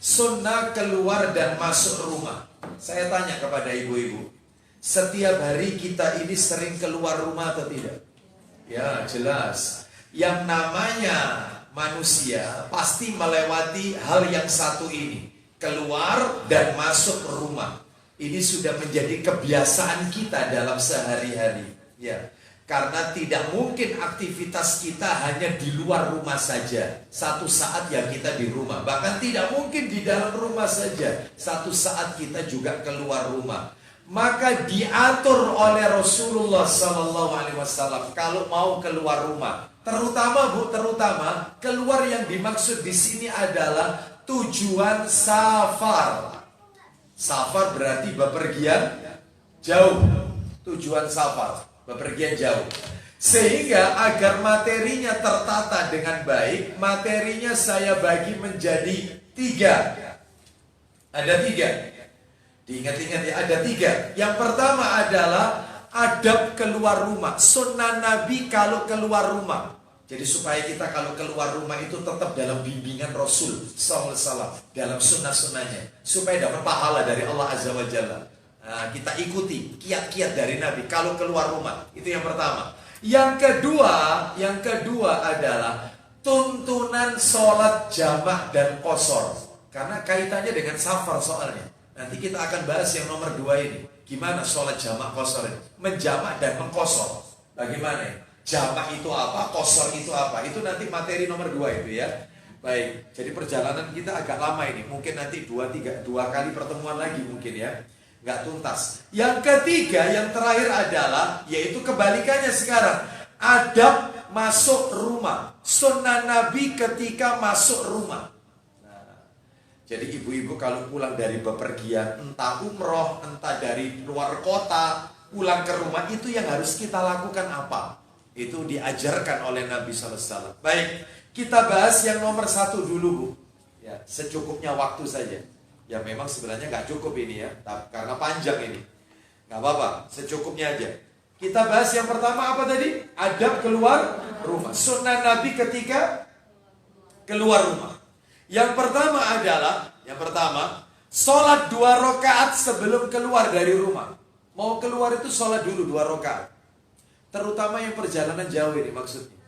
Sunnah keluar dan masuk rumah. Saya tanya kepada ibu-ibu, setiap hari kita ini sering keluar rumah atau tidak? Ya, jelas. Yang namanya manusia pasti melewati hal yang satu ini, keluar dan masuk rumah. Ini sudah menjadi kebiasaan kita dalam sehari-hari, ya. Karena tidak mungkin aktivitas kita hanya di luar rumah saja. Satu saat ya kita di rumah. Bahkan tidak mungkin di dalam rumah saja. Satu saat kita juga keluar rumah. Maka diatur oleh Rasulullah SAW kalau mau keluar rumah. Terutama Bu, terutama keluar yang dimaksud di sini adalah tujuan safar. Safar berarti bepergian jauh. Tujuan safar, bepergian jauh. Sehingga agar materinya tertata dengan baik, materinya saya bagi menjadi 3. Ada 3. Diingat-ingat ya, ada 3. Yang pertama adalah adab keluar rumah. Sunnah Nabi kalau keluar rumah. Jadi supaya kita kalau keluar rumah itu tetap dalam bimbingan Rasul SAW, dalam sunnah-sunnahnya, supaya dapat pahala dari Allah Azza wa Jalla. Nah, kita ikuti kiat-kiat dari Nabi kalau keluar rumah. Itu yang pertama. Yang kedua adalah tuntunan sholat jamak dan qashar. Karena kaitannya dengan safar soalnya. Nanti kita akan bahas yang nomor 2 ini. Gimana sholat jamak qashar ini? Menjamak dan mengqashar. Bagaimana ya? Jamak itu apa, qashar itu apa? Itu nanti materi nomor 2 itu ya. Baik, jadi perjalanan kita agak lama ini. Mungkin nanti 2 kali pertemuan lagi mungkin ya. Nggak tuntas. Yang ketiga, yang terakhir adalah, yaitu kebalikannya sekarang. Adab masuk rumah. Sunnah Nabi ketika masuk rumah. Nah, jadi ibu-ibu kalau pulang dari bepergian, entah umroh, entah dari luar kota, pulang ke rumah, itu yang harus kita lakukan apa? Itu diajarkan oleh Nabi SAW. Baik, kita bahas yang nomor 1 dulu, Bu. Ya, secukupnya waktu saja. Ya memang sebenarnya nggak cukup ini ya, karena panjang ini. Nggak apa-apa, secukupnya aja. Kita bahas yang pertama apa tadi? Adab keluar rumah. Sunnah Nabi ketika keluar rumah. Yang pertama adalah, sholat 2 rakaat sebelum keluar dari rumah. Mau keluar itu sholat dulu 2 rakaat. Terutama yang perjalanan jauh ini maksudnya.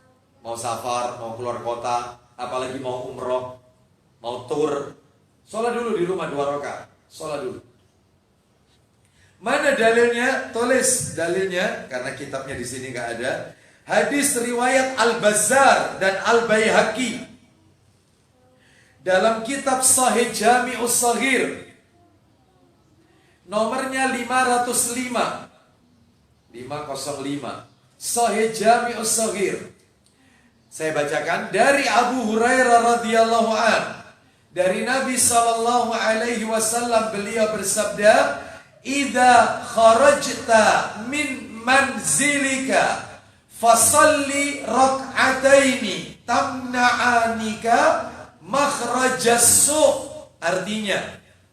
Mau safar, mau keluar kota, apalagi mau umroh, mau tur. Sholat dulu di rumah 2 rakaat. Sholat dulu. Mana dalilnya? Tulis dalilnya, karena kitabnya di sini nggak ada. Hadis riwayat Al-Bazzar dan Al-Baihaqi dalam kitab Sahih Jami'us Shaghir, nomornya 505. Sahih Jami'us Shaghir. Saya bacakan dari Abu Hurairah radhiyallahu an. Dari Nabi sallallahu alaihi wasallam beliau bersabda, "Idza kharajta min manzilika fasalli rak'ataini tamna'anika makhrajas su'." Artinya,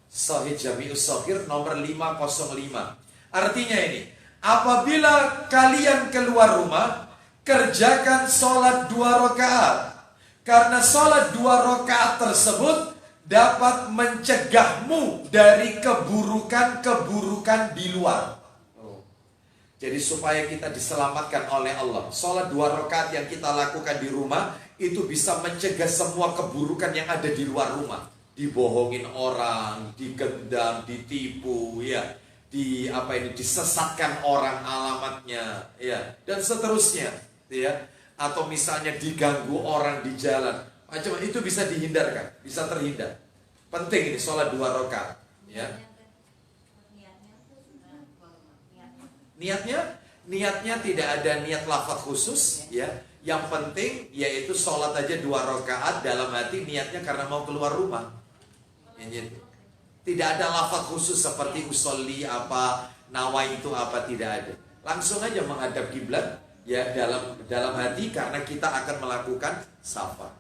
Sahih Jami'us Shaghir nomor 505. Artinya ini, apabila kalian keluar rumah, kerjakan sholat 2 rakaat. Karena sholat 2 rakaat tersebut dapat mencegahmu dari keburukan-keburukan di luar. Jadi supaya kita diselamatkan oleh Allah, sholat 2 rakaat yang kita lakukan di rumah itu bisa mencegah semua keburukan yang ada di luar rumah. Dibohongin orang, digendam, ditipu, ya, disesatkan orang alamatnya, ya, dan seterusnya, ya. Atau misalnya diganggu orang di jalan, macam itu bisa dihindarkan, bisa terhindar. Penting ini sholat 2 rakaat, ya. Niatnya tidak ada niat lafaz khusus, ya. Yang penting yaitu sholat aja 2 rakaat dalam hati, niatnya karena mau keluar rumah. Tidak ada lafaz khusus seperti usolli apa, nawa itu apa, tidak ada. Langsung aja menghadap kiblat, ya, dalam hati karena kita akan melakukan safar.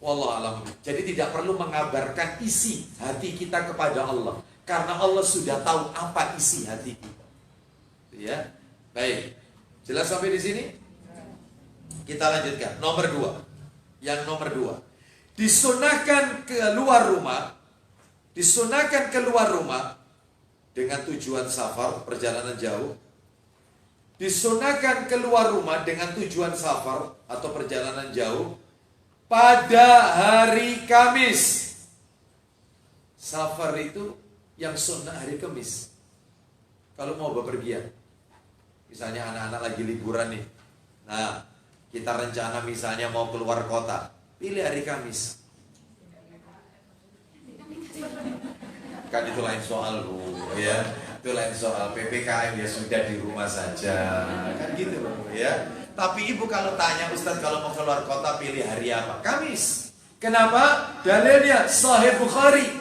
Wallahu a'lam. Jadi tidak perlu mengabarkan isi hati kita kepada Allah, karena Allah sudah tahu apa isi hati kita. Ya, baik. Jelas sampai di sini? Kita lanjutkan. Nomor 2. Yang nomor 2. Disunahkan keluar rumah. Disunahkan keluar rumah dengan tujuan safar, perjalanan jauh. Disunahkan keluar rumah dengan tujuan safar atau perjalanan jauh pada hari Kamis. Safar itu yang sunnah hari Kamis. Kalau mau bepergian, misalnya anak-anak lagi liburan nih. Nah, kita rencana misalnya mau keluar kota, pilih hari Kamis. Kan itu lain soal, Bu, ya. Itu lain soal. PPKM ya sudah di rumah saja. Kan gitu, Bu, ya. Tapi Ibu kalau tanya, Ustaz kalau mau keluar kota pilih hari apa? Kamis. Kenapa? Dalilnya Sahih Bukhari.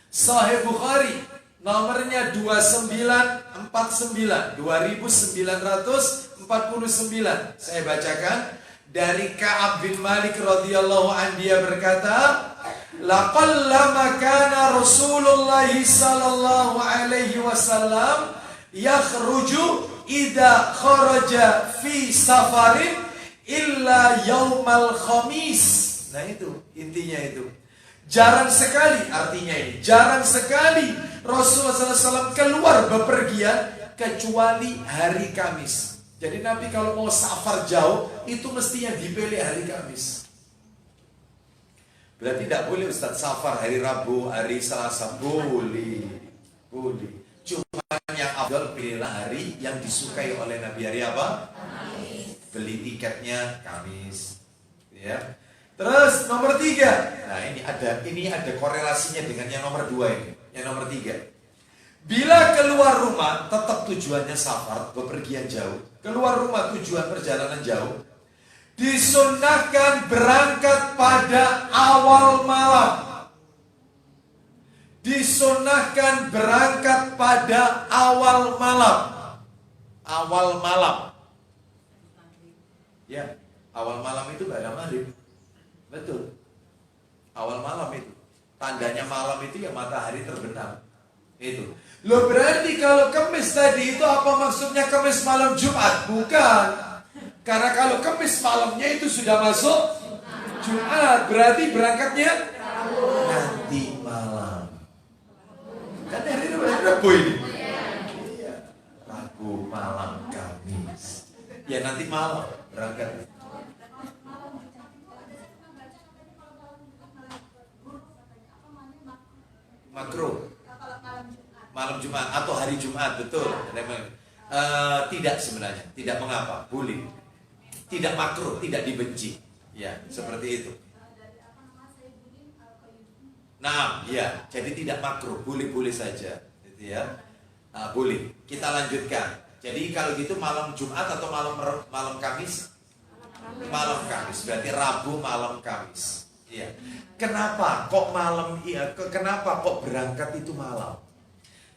Sahih Bukhari nomornya 2949 2949. Saya bacakan dari Ka'ab bin Malik radhiyallahu anhu, dia berkata, laqallama kana Rasulullah sallallahu alaihi wasallam yakhruju idza kharaja fi safarin illa yaumal khamis. Nah itu intinya itu. Jarang sekali, artinya ini jarang sekali Rasulullah SAW keluar bepergian kecuali hari Kamis. Jadi Nabi kalau mau safar jauh itu mestinya dipilih hari Kamis. Berarti tidak boleh Ustaz safar hari Rabu, hari Selasa. Boleh. Boleh. Cuma yang afdal pilihlah hari yang disukai oleh Nabi. Hari apa? Kamis. Beli tiketnya Kamis. Ya. Terus nomor 3. Nah ini ada korelasinya dengan yang nomor 2 ini. Yang nomor 3. Bila keluar rumah tetap tujuannya safar, bepergian jauh. Keluar rumah tujuan perjalanan jauh. Disunnahkan berangkat pada awal malam. Disunnahkan berangkat pada awal malam. Awal malam. Ya, awal malam itu pada maghrib. Betul. Awal malam itu. Tandanya malam itu ya matahari terbenam. Itu. Loh berarti kalau Kamis tadi itu apa maksudnya Kamis malam Jumat? Bukan. Karena kalau Kamis malamnya itu sudah masuk Jumat, berarti berangkatnya nanti malam. Kan hari Rabu ini. Rabu malam Kamis. Ya nanti malam berangkat. Makruh. Malam Jumat atau hari Jumat, betul. Tidak sebenarnya, tidak mengapa, boleh. Tidak makruh, tidak dibenci. Ya, seperti itu. Nah, ya, jadi tidak makruh, boleh-boleh saja, gitu ya. Boleh. Kita lanjutkan. Jadi kalau gitu malam Jumat atau malam Kamis? Malam Kamis, berarti Rabu malam Kamis. Ya. Kenapa kok malam? Kenapa kok berangkat itu malam?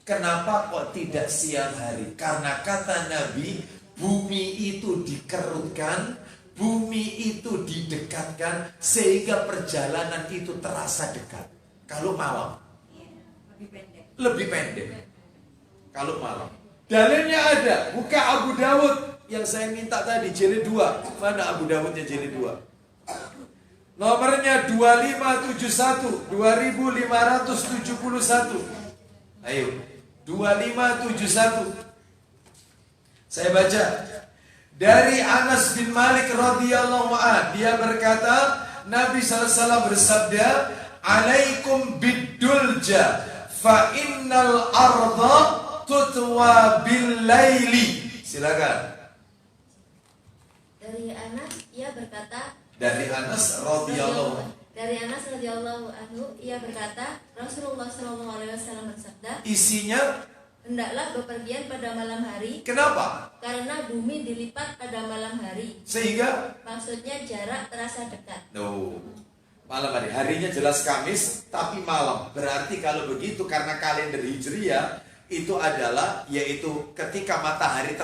Kenapa kok tidak siang hari? Karena kata Nabi, bumi itu dikerutkan, bumi itu didekatkan, sehingga perjalanan itu terasa dekat. Kalau malam, lebih pendek. Kalau malam. Dalilnya ada. Buka Abu Dawud yang saya minta tadi, jilid 2. Mana Abu Dawudnya jilid 2? Nomornya 2571, 2571. Ayo, 2571. Saya baca. Dari Anas bin Malik radhiyallahu anhu, dia berkata, Nabi SAW bersabda, "Alaikum bid-dulja, fa innal arda tutwa bil laili." Silakan. Dari Anas, ia berkata, dari Anas radhiyallahu anhu, ia berkata, Rasulullah SAW bersabda, isinya, hendaklah bepergian pada malam hari. Kenapa? Karena bumi dilipat pada malam hari. Sehingga? Maksudnya jarak terasa dekat. No. Malam hari. Harinya jelas Kamis, tapi malam. Berarti kalau begitu karena kalender Hijriah itu adalah, yaitu ketika matahari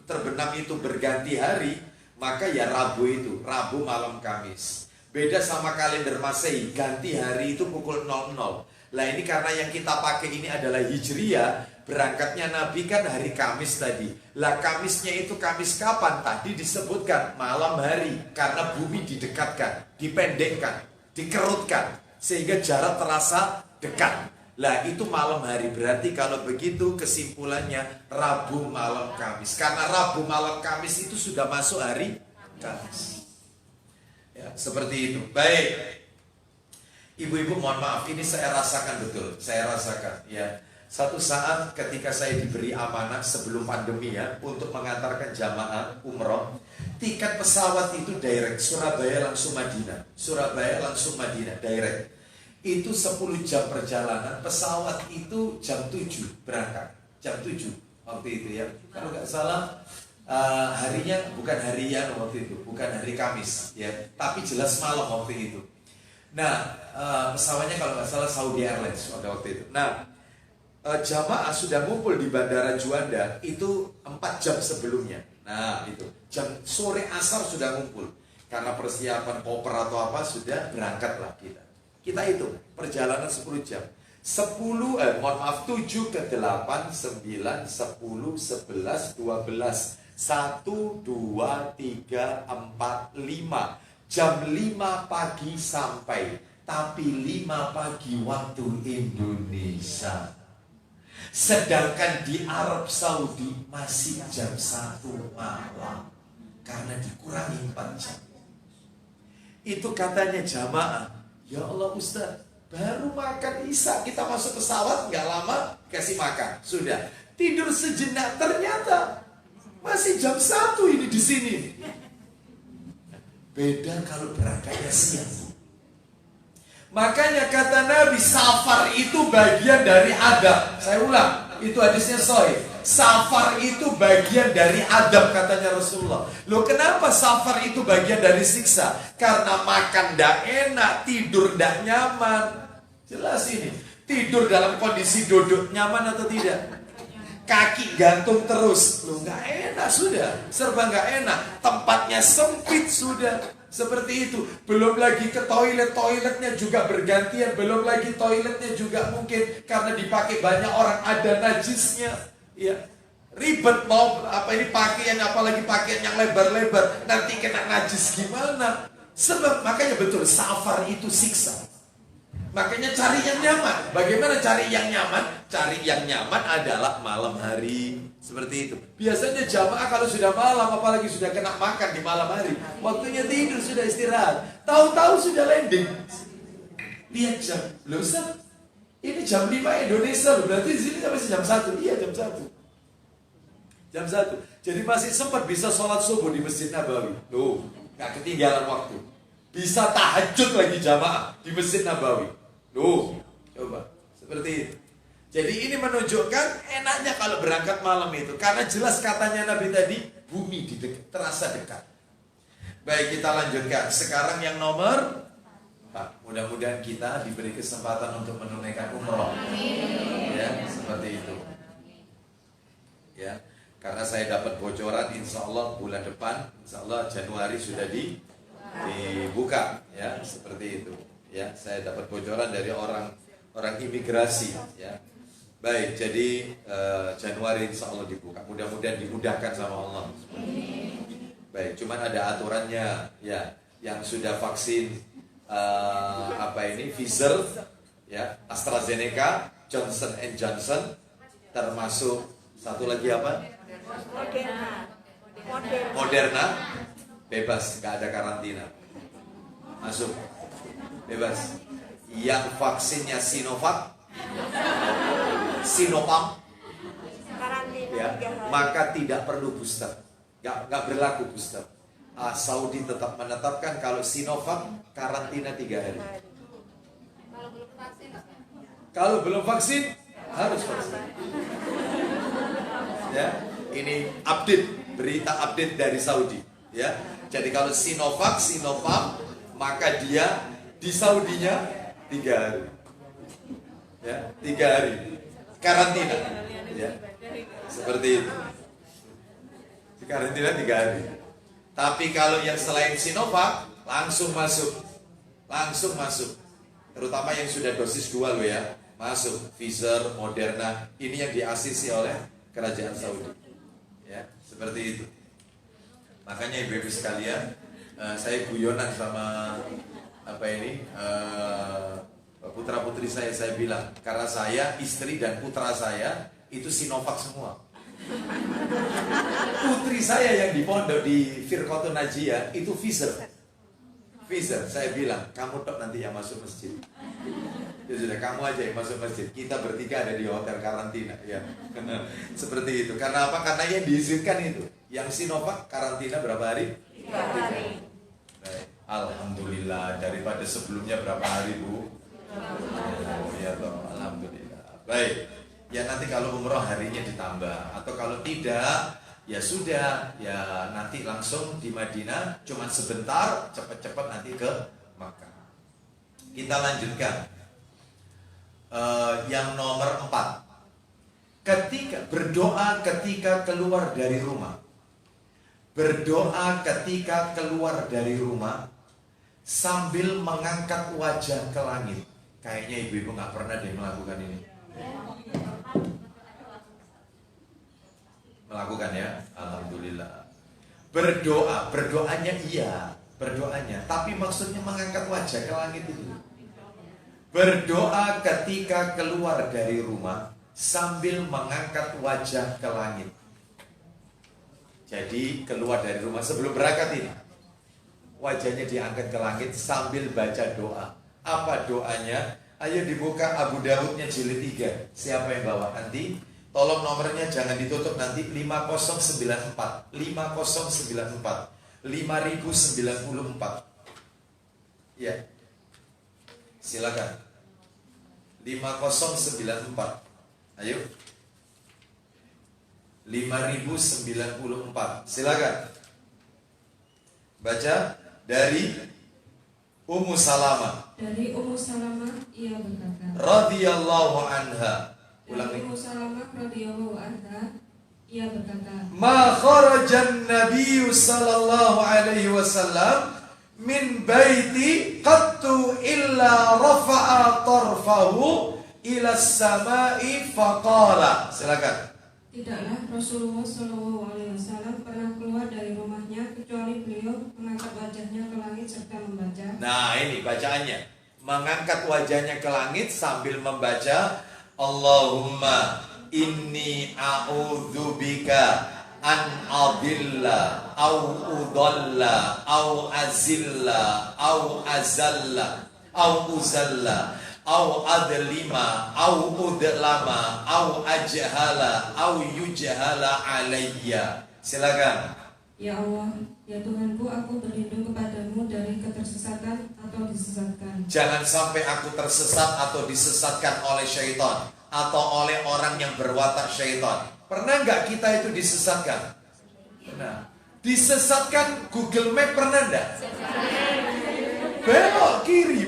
terbenam itu berganti hari, Maka ya Rabu itu, Rabu malam Kamis. Beda sama kalender Masehi, ganti hari itu pukul 00. Lah ini karena yang kita pakai ini adalah Hijriyah, berangkatnya Nabi kan hari Kamis tadi. Lah Kamisnya itu Kamis kapan? Tadi disebutkan malam hari, karena bumi didekatkan, dipendekkan, dikerutkan, sehingga jarak terasa dekat. Lah itu malam hari, berarti kalau begitu kesimpulannya Rabu malam Kamis. Karena Rabu malam Kamis itu sudah masuk hari Kamis. Ya, seperti itu. Baik. Ibu-ibu mohon maaf, ini saya rasakan betul. Saya rasakan ya. Satu saat ketika saya diberi amanah sebelum pandemi ya, untuk mengantarkan jamaah umroh, tiket pesawat itu direct, Surabaya langsung Madinah. Surabaya langsung Madinah, direct. Itu 10 jam perjalanan, pesawat itu jam 7 berangkat. Jam 7 waktu itu ya. Kalau nggak salah harinya bukan harian waktu itu, bukan hari Kamis ya, tapi jelas malam waktu itu. Nah, pesawatnya kalau nggak salah Saudi Airlines pada waktu itu. Nah, jamaah sudah ngumpul di Bandara Juanda itu 4 jam sebelumnya. Nah, itu jam sore asar sudah ngumpul. Karena persiapan koper atau apa sudah berangkatlah kita. Kita itu perjalanan 10 jam. 7 ke 8, 9, 10, 11, 12, 1, 2, 3, 4, 5. Jam 5 pagi sampai. Tapi 5 pagi waktu Indonesia. Sedangkan di Arab Saudi masih jam 1 malam. Karena dikurangi 4 jam. Itu katanya jamaah. Ya Allah Ustaz, baru makan Isya kita masuk pesawat, nggak lama kasih makan, sudah tidur sejenak, ternyata masih jam 1 ini di sini. Beda kalau berangkatnya siang. Makanya kata Nabi, safar itu bagian dari adab. Saya ulang, itu hadisnya sahih. Safar itu bagian dari adab katanya Rasulullah. Loh kenapa safar itu bagian dari siksa? Karena makan ndak enak, tidur ndak nyaman. Jelas ini. Tidur dalam kondisi duduk nyaman atau tidak? Kaki gantung terus. Loh nggak enak sudah. Serba nggak enak. Tempatnya sempit sudah. Seperti itu. Belum lagi ke toilet, toiletnya juga bergantian. Belum lagi toiletnya juga mungkin karena dipakai banyak orang ada najisnya. Ya, ribet mau apa ini pakaian, apalagi pakaian yang lebar-lebar, nanti kena najis gimana? Sebab makanya betul safar itu siksa. Makanya cari yang nyaman. Bagaimana cari yang nyaman? Cari yang nyaman adalah malam hari. Seperti itu. Biasanya jamaah kalau sudah malam, apalagi sudah kena makan di malam hari, waktunya tidur, sudah istirahat. Tahu-tahu sudah landing. Lihat jam. Loh Ustaz, ini jam 5 Indonesia loh. Berarti di sini sampai jam 1. Iya jam 1. Jam 1. Jadi masih sempat bisa sholat subuh di Masjid Nabawi. Loh, gak ketinggalan waktu. Bisa tahajud lagi jamaah di Masjid Nabawi. Loh, coba. Seperti itu. Jadi ini menunjukkan enaknya kalau berangkat malam itu. Karena jelas katanya Nabi tadi, bumi terasa dekat. Baik, kita lanjutkan. Sekarang yang nomor 4. Mudah-mudahan kita diberi kesempatan untuk menunaikan umroh. Ya, seperti itu. Ya, karena saya dapat bocoran, insya Allah bulan depan, insya Allah Januari sudah dibuka. Ya, seperti itu. Ya, saya dapat bocoran dari orang imigrasi. Ya, baik. Jadi Januari insya Allah dibuka. Mudah-mudahan dimudahkan sama Allah. Baik, cuman ada aturannya. Ya, yang sudah vaksin Pfizer, ya, AstraZeneca, Johnson & Johnson, termasuk satu lagi apa? Moderna, bebas, nggak ada karantina, masuk, bebas. Yang vaksinnya Sinovac, Sinopharm, ya, maka tidak perlu booster, nggak berlaku booster. Saudi tetap menetapkan kalau Sinovac karantina 3 hari. Kalau belum vaksin harus vaksin. Ya, ini berita update dari Saudi. Ya, jadi kalau Sinovac, Sinopharm, maka dia di Saudinya 3 hari. Ya, 3 hari karantina. Ya, seperti itu. Karantina 3 hari. Tapi kalau yang selain Sinovac, langsung masuk. Langsung masuk. Terutama yang sudah dosis 2 loh ya. Masuk Pfizer, Moderna. Ini yang diasisi oleh Kerajaan Saudi. Ya, seperti itu. Makanya ibu-ibu sekalian, saya guyonan sama putra-putri saya bilang, karena saya, istri dan putra saya itu Sinovac semua. Putri saya yang di pondok di Firqatun Najiyah itu Pfizer. Saya bilang, kamu tok nanti yang masuk masjid. Ya sudah, kamu aja yang masuk masjid. Kita bertiga ada di hotel karantina, ya. Seperti itu. Karena apa? Karena yang diizinkan itu. Yang Sinovac karantina berapa hari? 3 hari. Baik. Alhamdulillah, daripada sebelumnya berapa hari, Bu? Oh, ya toh, alhamdulillah. Baik. Ya nanti kalau umroh harinya ditambah, atau kalau tidak, ya sudah, ya nanti langsung di Madinah, cuman sebentar, cepat-cepat nanti ke Makkah. Kita lanjutkan. Yang nomor 4. Berdoa ketika keluar dari rumah. Berdoa ketika keluar dari rumah sambil mengangkat wajah ke langit. Kayaknya ibu-ibu nggak pernah deh melakukan ini. Melakukan ya, alhamdulillah. Berdoanya iya, berdoanya. Tapi maksudnya mengangkat wajah ke langit itu. Berdoa ketika keluar dari rumah sambil mengangkat wajah ke langit. Jadi keluar dari rumah sebelum berangkat ini, wajahnya diangkat ke langit sambil baca doa. Apa doanya? Ayo dibuka Abu Dawudnya jilid 3. Siapa yang bawa nanti? Tolong nomornya jangan ditutup nanti. 5094 5094. Ya, silakan. 5094. Ayo. 5094. Silakan. Baca dari Ummu Salamah. Dari Ummu Salamah ia berkata, Radhiyallahu anha. dari Ummu Salamah radhiyallahu anha ia berkata, Ma kharajan Nabi sallallahu alaihi wasallam min baiti qattu illa rafa'a tarfahu ila samai faqala. Silakan. tidaklah Rasulullah Shallallahu Alaihi Wasallam pernah keluar dari rumahnya kecuali beliau mengangkat wajahnya ke langit serta membaca. Nah ini bacaannya, mengangkat wajahnya ke langit sambil membaca Allahumma inni a'udzubika an adilla au udalla au azilla au azalla au uzalla au adlima au udlama au ajhala au yujhala alayya. Silakan. Ya Allah, ya Tuhanku, aku berlindung kepadamu dari ketersesatan atau disesatkan. Jangan sampai aku tersesat atau disesatkan oleh syaitan atau oleh orang yang berwatak syaitan. Pernah nggak kita itu disesatkan? Pernah. Disesatkan Google Map pernah nggak? Belok kiri.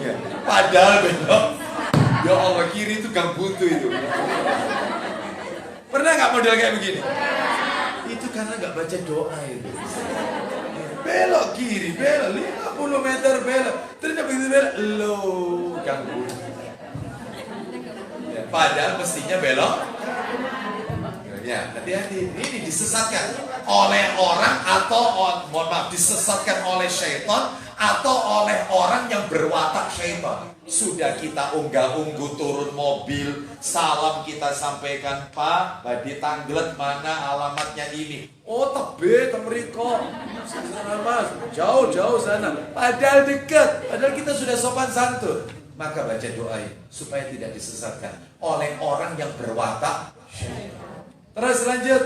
Ya. Padahal belok. Ya Allah, kiri itu gang buntu itu. Pernah nggak model kayak begini? Itu karena nggak baca doa itu. Belok kiri, belok 50 meter belok. Ternyata begitu belok, loh, gang buntu. Ya, padahal mestinya belok. Ya, hati-hati. Ini disesatkan oleh orang atau disesatkan oleh syaitan atau oleh orang yang berwatak syaitan. Sudah kita unggah-ungguh turun mobil, salam kita sampaikan, Pak, Badi Tanglet mana alamatnya ini? Oh, tebe, temeriko. Sana Mas, jauh sana. Padahal dekat, padahal kita sudah sopan santun. Maka baca doa supaya tidak disesatkan oleh orang yang berwatak syaitan. Terus lanjut.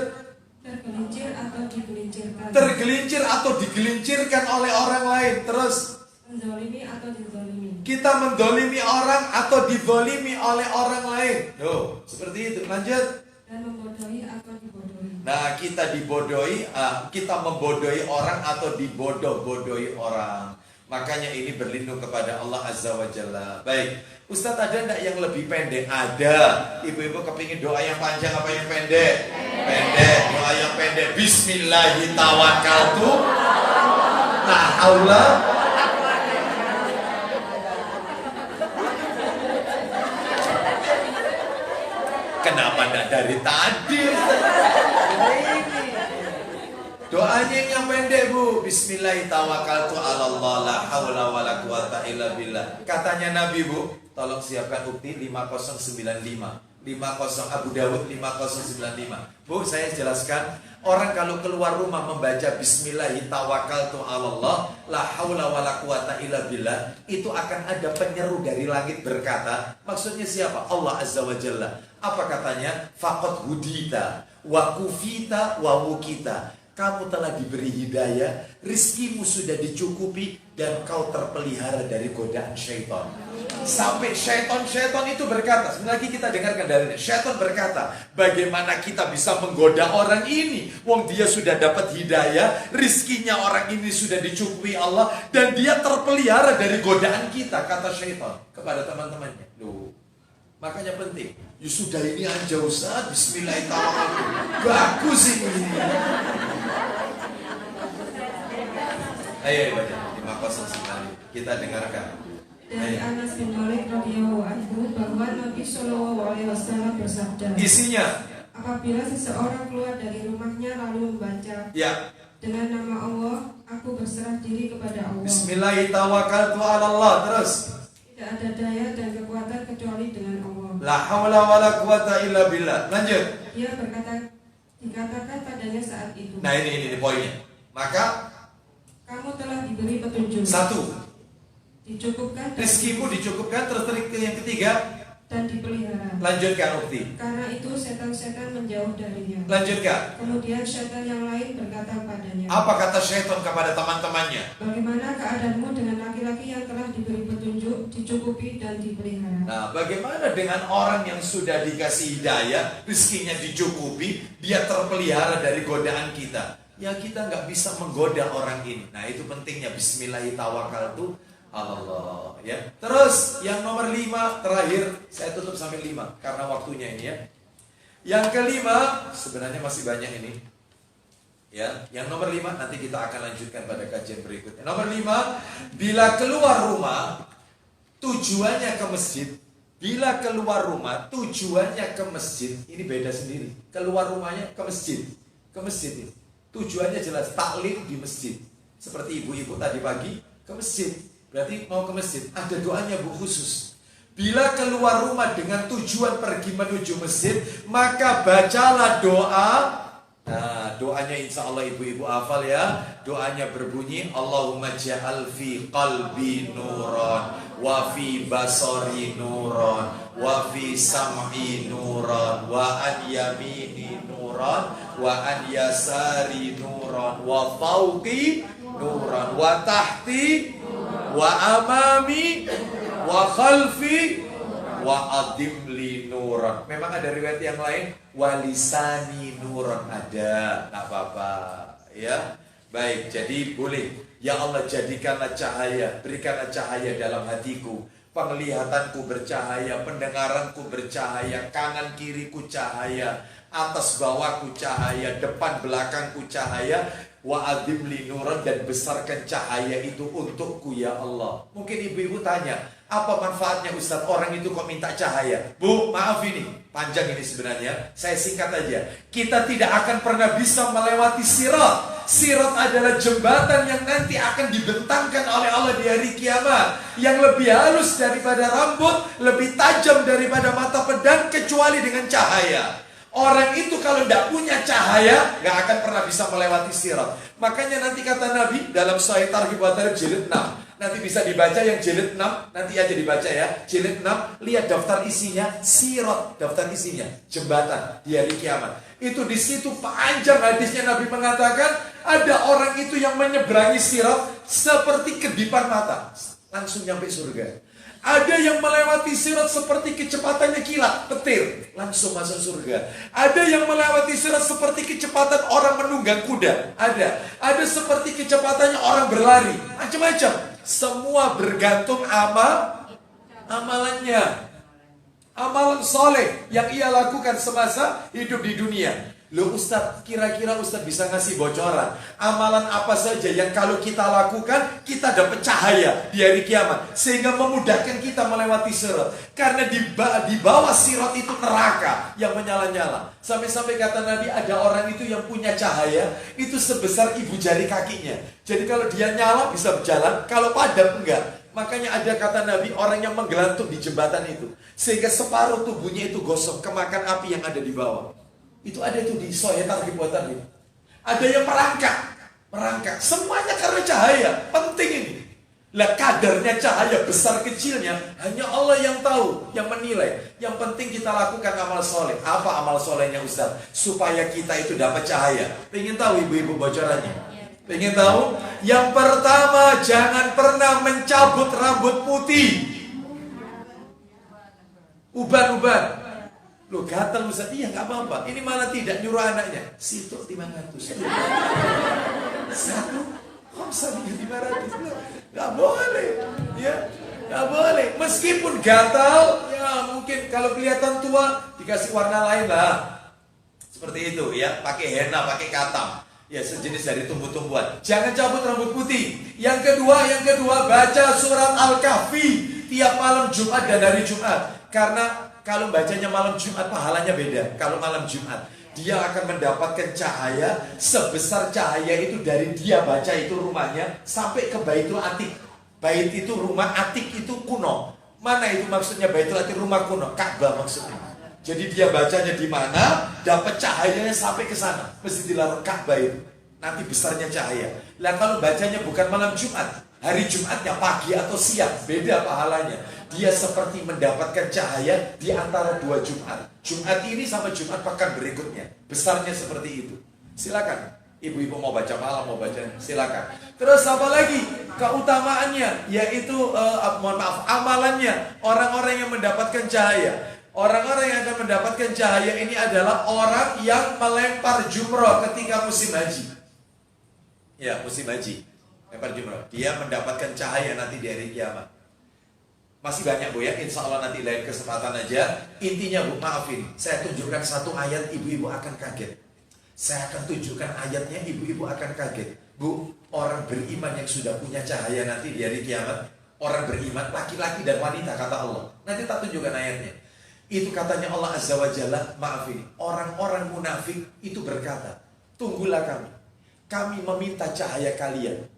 Tergelincir atau digelincirkan. Tergelincir atau digelincirkan oleh orang lain. Terus Menzalimi atau dizalimi. kita mendolimi orang atau didolimi oleh orang lain. Tuh, seperti itu. Lanjut. Dan membodohi atau dibodohi. Nah, kita dibodohi, kita membodohi orang atau dibodoh-bodohi orang. Makanya ini berlindung kepada Allah Azza wa Jalla. Baik, Ustadz ada enggak yang lebih pendek? Ada. Ibu-ibu kepingin doa yang panjang apa yang pendek? Pendek, doa yang pendek. Bismillahirrahmanirrahim. La haula. Kenapa enggak dari tadi? Doanya yang pendek, Bu. Bismillahirrahmanirrahim. La haula wala quwata illa billah. Katanya Nabi, Bu, tolong siapkan ukti 5095. 50 Abu Dawud 5095. Bu, saya jelaskan, orang kalau keluar rumah membaca Bismillahirrahmanirrahim, la haula wala quwata illa billah, itu akan ada penyeru dari langit berkata, maksudnya siapa? Allah Azza wa Jalla. Apa katanya? Faqad hudita wa kufita wa wukita. Kamu telah diberi hidayah, rizkimu sudah dicukupi, dan kau terpelihara dari godaan syaitan. Sampai syaitan itu berkata, sebenarnya kita dengarkan dari ini, syaitan berkata, bagaimana kita bisa menggoda orang ini? Wong dia sudah dapat hidayah, rizkinya orang ini sudah dicukupi Allah, dan dia terpelihara dari godaan kita, kata syaitan kepada teman-temannya. Loh, makanya penting. Ya sudah ini aja Ustaz, bismillahirrahmanirrahim. Bagus ini. Ayo baca 509. Kita dengarkan. Dari Anas bin Malik radhiyallahu anhu bahwa Nabi Shallallahu alaihi wasallam bersabda. Isinya, apabila seseorang keluar dari rumahnya lalu membaca, ya, dengan nama Allah, aku berserah diri kepada Allah. Bismillahirrahmanirrahim. Terus. Tidak ada daya dan kekuatan kecuali dengan Allah. La haula wala quwata illa billah. Lanjut. Dia berkata, dikatakan padanya saat itu. Nah ini poinnya. Maka kamu telah diberi petunjuk. Satu, Dicukupkan. rizkimu dicukupkan. Terus yang ketiga, dan dipelihara. lanjutkan ukti. Karena itu setan-setan menjauh darinya. Lanjutkan. Kemudian setan yang lain berkata padanya. Apa kata syaitan kepada teman-temannya? Bagaimana keadaanmu dengan laki-laki yang telah diberi petunjuk, dicukupi dan dipelihara? Nah, bagaimana dengan orang yang sudah dikasih hidayah, rizkinya dicukupi, dia terpelihara dari godaan kita? Ya kita nggak bisa menggoda orang ini. Nah itu pentingnya Bismillahirrahmanirrahim. Allah ya. Terus yang nomor 5 terakhir, saya tutup sampai 5 karena waktunya ini ya. Yang kelima sebenarnya masih banyak ini. Ya, yang nomor 5 nanti kita akan lanjutkan pada kajian berikutnya. Nomor 5, bila keluar rumah tujuannya ke masjid. Bila keluar rumah tujuannya ke masjid, ini beda sendiri. Keluar rumahnya ke masjid. Ke masjid ini. Tujuannya jelas taklim di masjid. Seperti ibu-ibu tadi pagi ke masjid. Berarti mau ke masjid, ada doanya Bu khusus. Bila keluar rumah dengan tujuan pergi menuju masjid, maka bacalah doa. Nah, doanya insya Allah ibu-ibu hafal ya. Doanya berbunyi, Allahumma ja'al fi qalbi nuran, wa fi basari nuran, wa fi sam'i nuran, wa an yamini nuran, wa an yasari nuran, wa fauqi nuran, wa tahti wa amami wa khalfi wa adimli nuran. Memang ada riwayat yang lain walisani nuran, ada, tak apa-apa ya. Baik, jadi boleh ya Allah jadikanlah cahaya, berikanlah cahaya dalam hatiku, penglihatanku bercahaya, pendengaranku bercahaya, kanan kiriku cahaya, atas bawahku cahaya, depan belakangku cahaya. Wa adim li nuran, dan besarkan cahaya itu untukku ya Allah. Mungkin ibu-ibu tanya, apa manfaatnya Ustaz? Orang itu kok minta cahaya? Bu, maaf ini panjang ini sebenarnya. Saya singkat aja. Kita tidak akan pernah bisa melewati sirat. Sirat adalah jembatan yang nanti akan dibentangkan oleh Allah di hari kiamat, yang lebih halus daripada rambut, lebih tajam daripada mata pedang, kecuali dengan cahaya. Orang itu kalau tidak punya cahaya gak akan pernah bisa melewati sirat. Makanya nanti kata Nabi dalam Sahih Targhib wa Tarhib jilid 6, nanti bisa dibaca yang jilid 6, nanti aja dibaca ya, jilid 6, lihat daftar isinya sirat, daftar isinya jembatan di hari kiamat. Itu di situ panjang hadisnya. Nabi mengatakan ada orang itu yang menyeberangi sirat seperti kedipan mata, langsung nyampe surga. Ada yang melewati sirat seperti kecepatannya kilat petir, langsung masuk surga. Ada yang melewati sirat seperti kecepatan orang menunggang kuda. Ada seperti kecepatannya orang berlari. Macam-macam. Semua bergantung amalannya. Amalan soleh yang ia lakukan semasa hidup di dunia. Loh Ustaz, kira-kira Ustaz bisa ngasih bocoran amalan apa saja yang kalau kita lakukan kita dapat cahaya di hari kiamat, sehingga memudahkan kita melewati sirat. Karena di bawah sirat itu neraka yang menyala-nyala. Sampai-sampai kata Nabi, ada orang itu yang punya cahaya itu sebesar ibu jari kakinya. Jadi kalau dia nyala bisa berjalan, kalau padam enggak. Makanya ada kata Nabi, orang yang menggelantung di jembatan itu, sehingga separuh tubuhnya itu gosong kemakan api yang ada di bawah. Itu ada itu di Sahih Targhib wa Tarhib. Ada yang merangkak. Semuanya karena cahaya. Penting ini. Lah kadarnya cahaya besar kecilnya hanya Allah yang tahu, yang menilai. Yang penting kita lakukan amal soleh. Apa amal solehnya Ustaz? Supaya kita itu dapat cahaya. Pengen tahu ibu-ibu bocorannya? Pengen tahu? Yang pertama, jangan pernah mencabut rambut putih. Uban-uban. Loh gatal Ustaz, iya gak apa-apa. Ini malah tidak nyuruh anaknya. Situ 500. Satu, Khamsah 500. Gak boleh. Ya, gak boleh. Meskipun gatal, ya mungkin kalau kelihatan tua, dikasih warna lain lah. Seperti itu ya, pakai henna, pakai katam. Ya sejenis dari tumbuh-tumbuhan. Jangan cabut rambut putih. Yang kedua baca surat Al-Kahfi tiap malam Jumat dan hari Jumat. Karena kalau bacanya malam Jumat pahalanya beda. Kalau malam Jumat dia akan mendapatkan cahaya sebesar cahaya itu dari dia baca itu rumahnya sampai ke Baitul Atiq. Bait itu rumah, Atiq itu kuno. Mana itu maksudnya Baitul Atiq, rumah kuno? Ka'bah maksudnya. Jadi dia bacanya di mana, dapat cahayanya sampai ke sana. Mesti dilarang Ka'bah itu. Nanti besarnya cahaya. Lah kalau bacanya bukan malam Jumat, hari Jumatnya pagi atau siang, beda pahalanya. Dia seperti mendapatkan cahaya di antara dua Jumat. Jumat ini sama Jumat pekan berikutnya. Besarnya seperti itu. Silakan. Ibu-ibu mau baca malam, mau baca, silakan. Terus apa lagi? Keutamaannya, yaitu amalannya. Orang-orang yang mendapatkan cahaya. Orang-orang yang akan mendapatkan cahaya ini adalah orang yang melempar jumroh ketika musim haji. Ya, musim haji. Lempar jumroh. Dia mendapatkan cahaya nanti di hari kiamat. Masih banyak Bu ya, insya Allah nanti lain kesempatan aja. Intinya Bu, maafin, saya tunjukkan satu ayat, ibu-ibu akan kaget. Saya akan tunjukkan ayatnya, ibu-ibu akan kaget. Bu, orang beriman yang sudah punya cahaya nanti di hari kiamat, orang beriman, laki-laki dan wanita kata Allah. Nanti tak tunjukkan ayatnya. Itu katanya Allah Azza wa Jalla, maafin, orang-orang munafik itu berkata, tunggulah kami meminta cahaya kalian.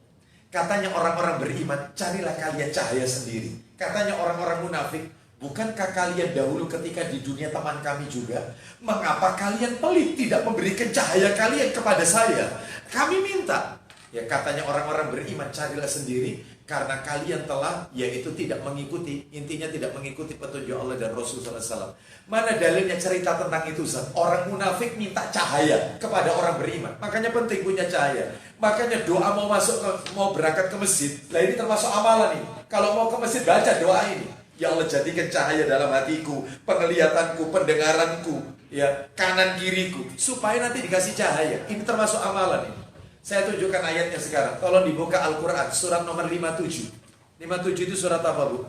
Katanya orang-orang beriman, carilah kalian cahaya sendiri. Katanya orang-orang munafik, bukankah kalian dahulu ketika di dunia teman kami juga? Mengapa kalian pelit tidak memberikan cahaya kalian kepada saya? Kami minta. Ya katanya orang-orang beriman, carilah sendiri. Karena kalian telah, yaitu tidak mengikuti, intinya tidak mengikuti petunjuk Allah dan Rasul SAW. Mana dalilnya cerita tentang itu? Orang munafik minta cahaya kepada orang beriman. Makanya penting punya cahaya. Makanya doa mau berangkat ke masjid. Nah ini termasuk amalan ini. Kalau mau ke masjid baca doa ini. Ya Allah jadikan cahaya dalam hatiku, penglihatanku, pendengaranku, ya kanan kiriku, supaya nanti dikasih cahaya. Ini termasuk amalan ini. Saya tunjukkan ayatnya sekarang. Tolong dibuka Al-Quran surat nomor 57. 57 itu surat apa Bu?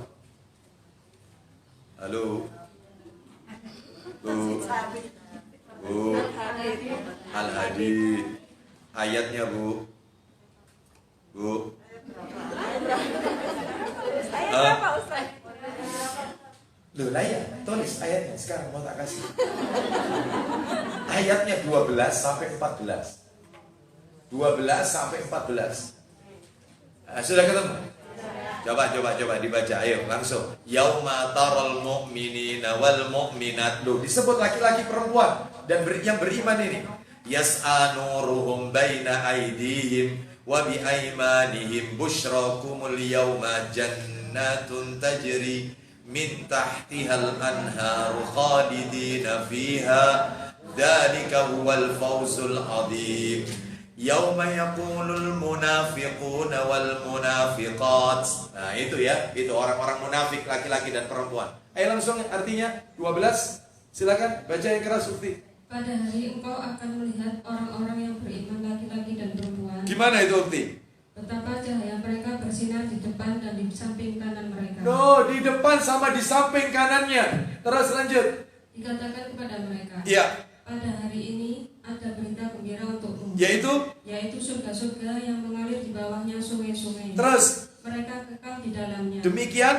Halo Bu. Al-Hadid. Ayatnya Bu. Ayat berapa Ustaz? Loh lah ya, tulis ayatnya sekarang mau tak kasih. Ayatnya 12 sampai 14. 12 sampai 14. Sudah ketemu? Coba dibaca, ayo langsung. Yauma taral mu'minina wal mu'minat. Loh, disebut laki-laki perempuan dan yang beriman ini. Yas'a nuruhum baina aydihim wa bi aymanihim busyrakumul yauma jannatun tajri min tahtihal anharu khalidina fiha dzalika huwal fawzul 'adzim. Yauma yaqulul munafiquna wal munafiqat. Nah itu ya, itu orang-orang munafik laki-laki dan perempuan. Ayo langsung artinya 12. Silakan baca yang keras Ukti. Pada hari engkau akan melihat orang-orang yang beriman laki-laki dan perempuan. Gimana itu Ukti? Betapa cahaya mereka bersinar di depan dan di samping kanan mereka. No, di depan sama di samping kanannya. Terus lanjut. Dikatakan kepada mereka. Iya. Pada hari ini yaitu surga-surga yang mengalir di bawahnya sungai-sungai. terus Mereka kekal di dalamnya. demikian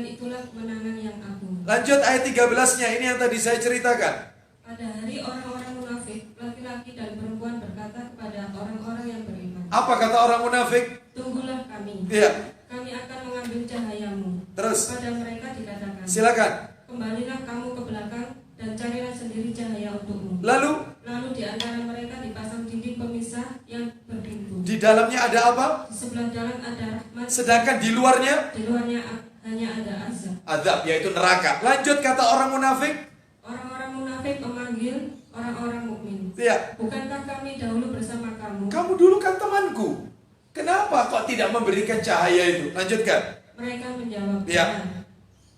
Itulah kemenangan yang agung. lanjut ayat 13-nya, ini yang tadi saya ceritakan. Pada hari orang-orang munafik, laki-laki dan perempuan berkata kepada orang-orang yang beriman, Apa kata orang munafik? tunggulah kami. Iya, Kami akan mengambil cahayamu. terus Pada mereka dikatakan, silakan. kembalilah kamu ke belakang dan carilah sendiri cahaya untukmu. Lalu Lalu di antara mereka dipasang dinding pemisah yang berpintu. di dalamnya ada apa? Di sebelah jalan ada rahmat, Sedangkan di luarnya di luarnya hanya ada azab. azab, yaitu neraka. Lanjut kata orang munafik. Orang-orang munafik memanggil orang-orang mukmin. Ya, Bukankah kami dahulu bersama kamu? kamu dulu kan temanku. Kenapa kok tidak memberikan cahaya itu? Lanjutkan. Mereka menjawab, Ya.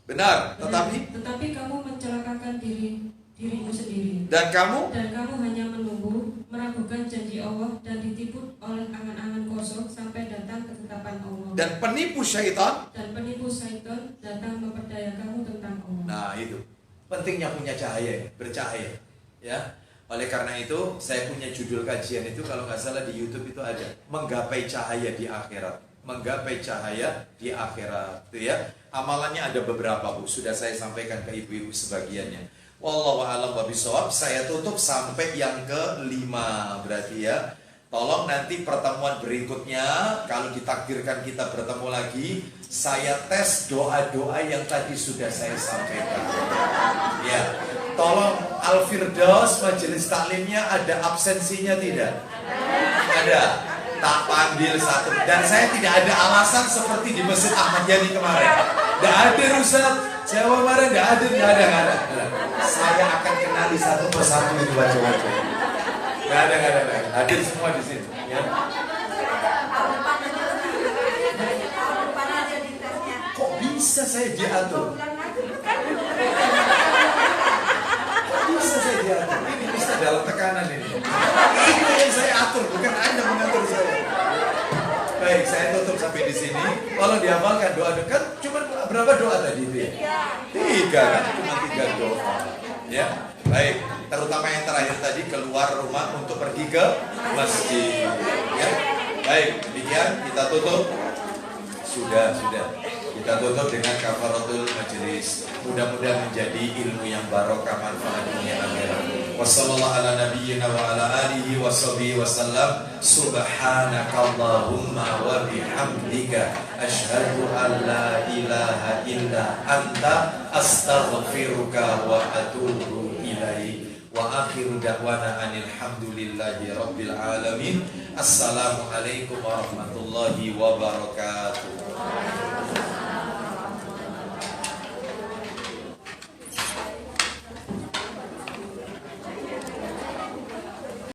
Benar, tetapi kamu mencelakakan dirimu sendiri. dan kamu Dan kamu hanya menunggu, meragukan janji Allah dan ditipu oleh angan-angan kosong sampai datang ketetapan Allah. dan penipu syaitan. Dan penipu syaitan datang memperdaya kamu tentang Allah. Nah, itu pentingnya punya cahaya, bercahaya. Ya. Oleh karena itu, saya punya judul kajian itu kalau nggak salah di YouTube itu ada, menggapai cahaya di akhirat. Menggapai cahaya di akhirat, itu ya. Amalannya ada beberapa, Bu. Sudah saya sampaikan ke ibu-ibu sebagiannya. Wallahu a'lam bishawab. Saya tutup sampai yang ke-5 berarti ya. Tolong nanti pertemuan berikutnya kalau ditakdirkan kita bertemu lagi, saya tes doa-doa yang tadi sudah saya sampaikan. Ya. Tolong Al-Firdaus majelis taklimnya ada absensinya tidak? Ada. Tak panggil satu. Dan saya tidak ada alasan seperti di Masjid Ahmad Yani kemarin. Tidak ada Ustaz. Saya kemarin tidak ada. Saya akan kenali satu persatu itu wajah-wajah. Tidak ada. Hadir semua di sini. Ya. Kok bisa saya diatur? Bisa saya diatur. Ini bisa dalam tekanan ini. Ini yang saya atur, bukan Anda mengatur saya. Baik, saya tutup sampai di sini. Tolong dihafalkan doa dekat. Cuma berapa doa tadi itu ya? 3 kan? Cuma 3 doa. Ya, baik. Terutama yang terakhir tadi, keluar rumah untuk pergi ke masjid. Ya, baik. Demikian kita tutup. Sudah. Kita tutup dengan kafaratul majelis. Mudah-mudahan menjadi ilmu yang barokah, manfaat dunia akhirat. Wassallallahu ala nabiyyina wa ala alihi washabihi wasallam. Subhanakallahumma wa bihamdika asyhadu an la ilaha illa anta astaghfiruka wa atubu ilaik. Wa akhiru da'wana anil hamdulillahi rabbil alamin. Assalamualaikum warahmatullahi wabarakatuh.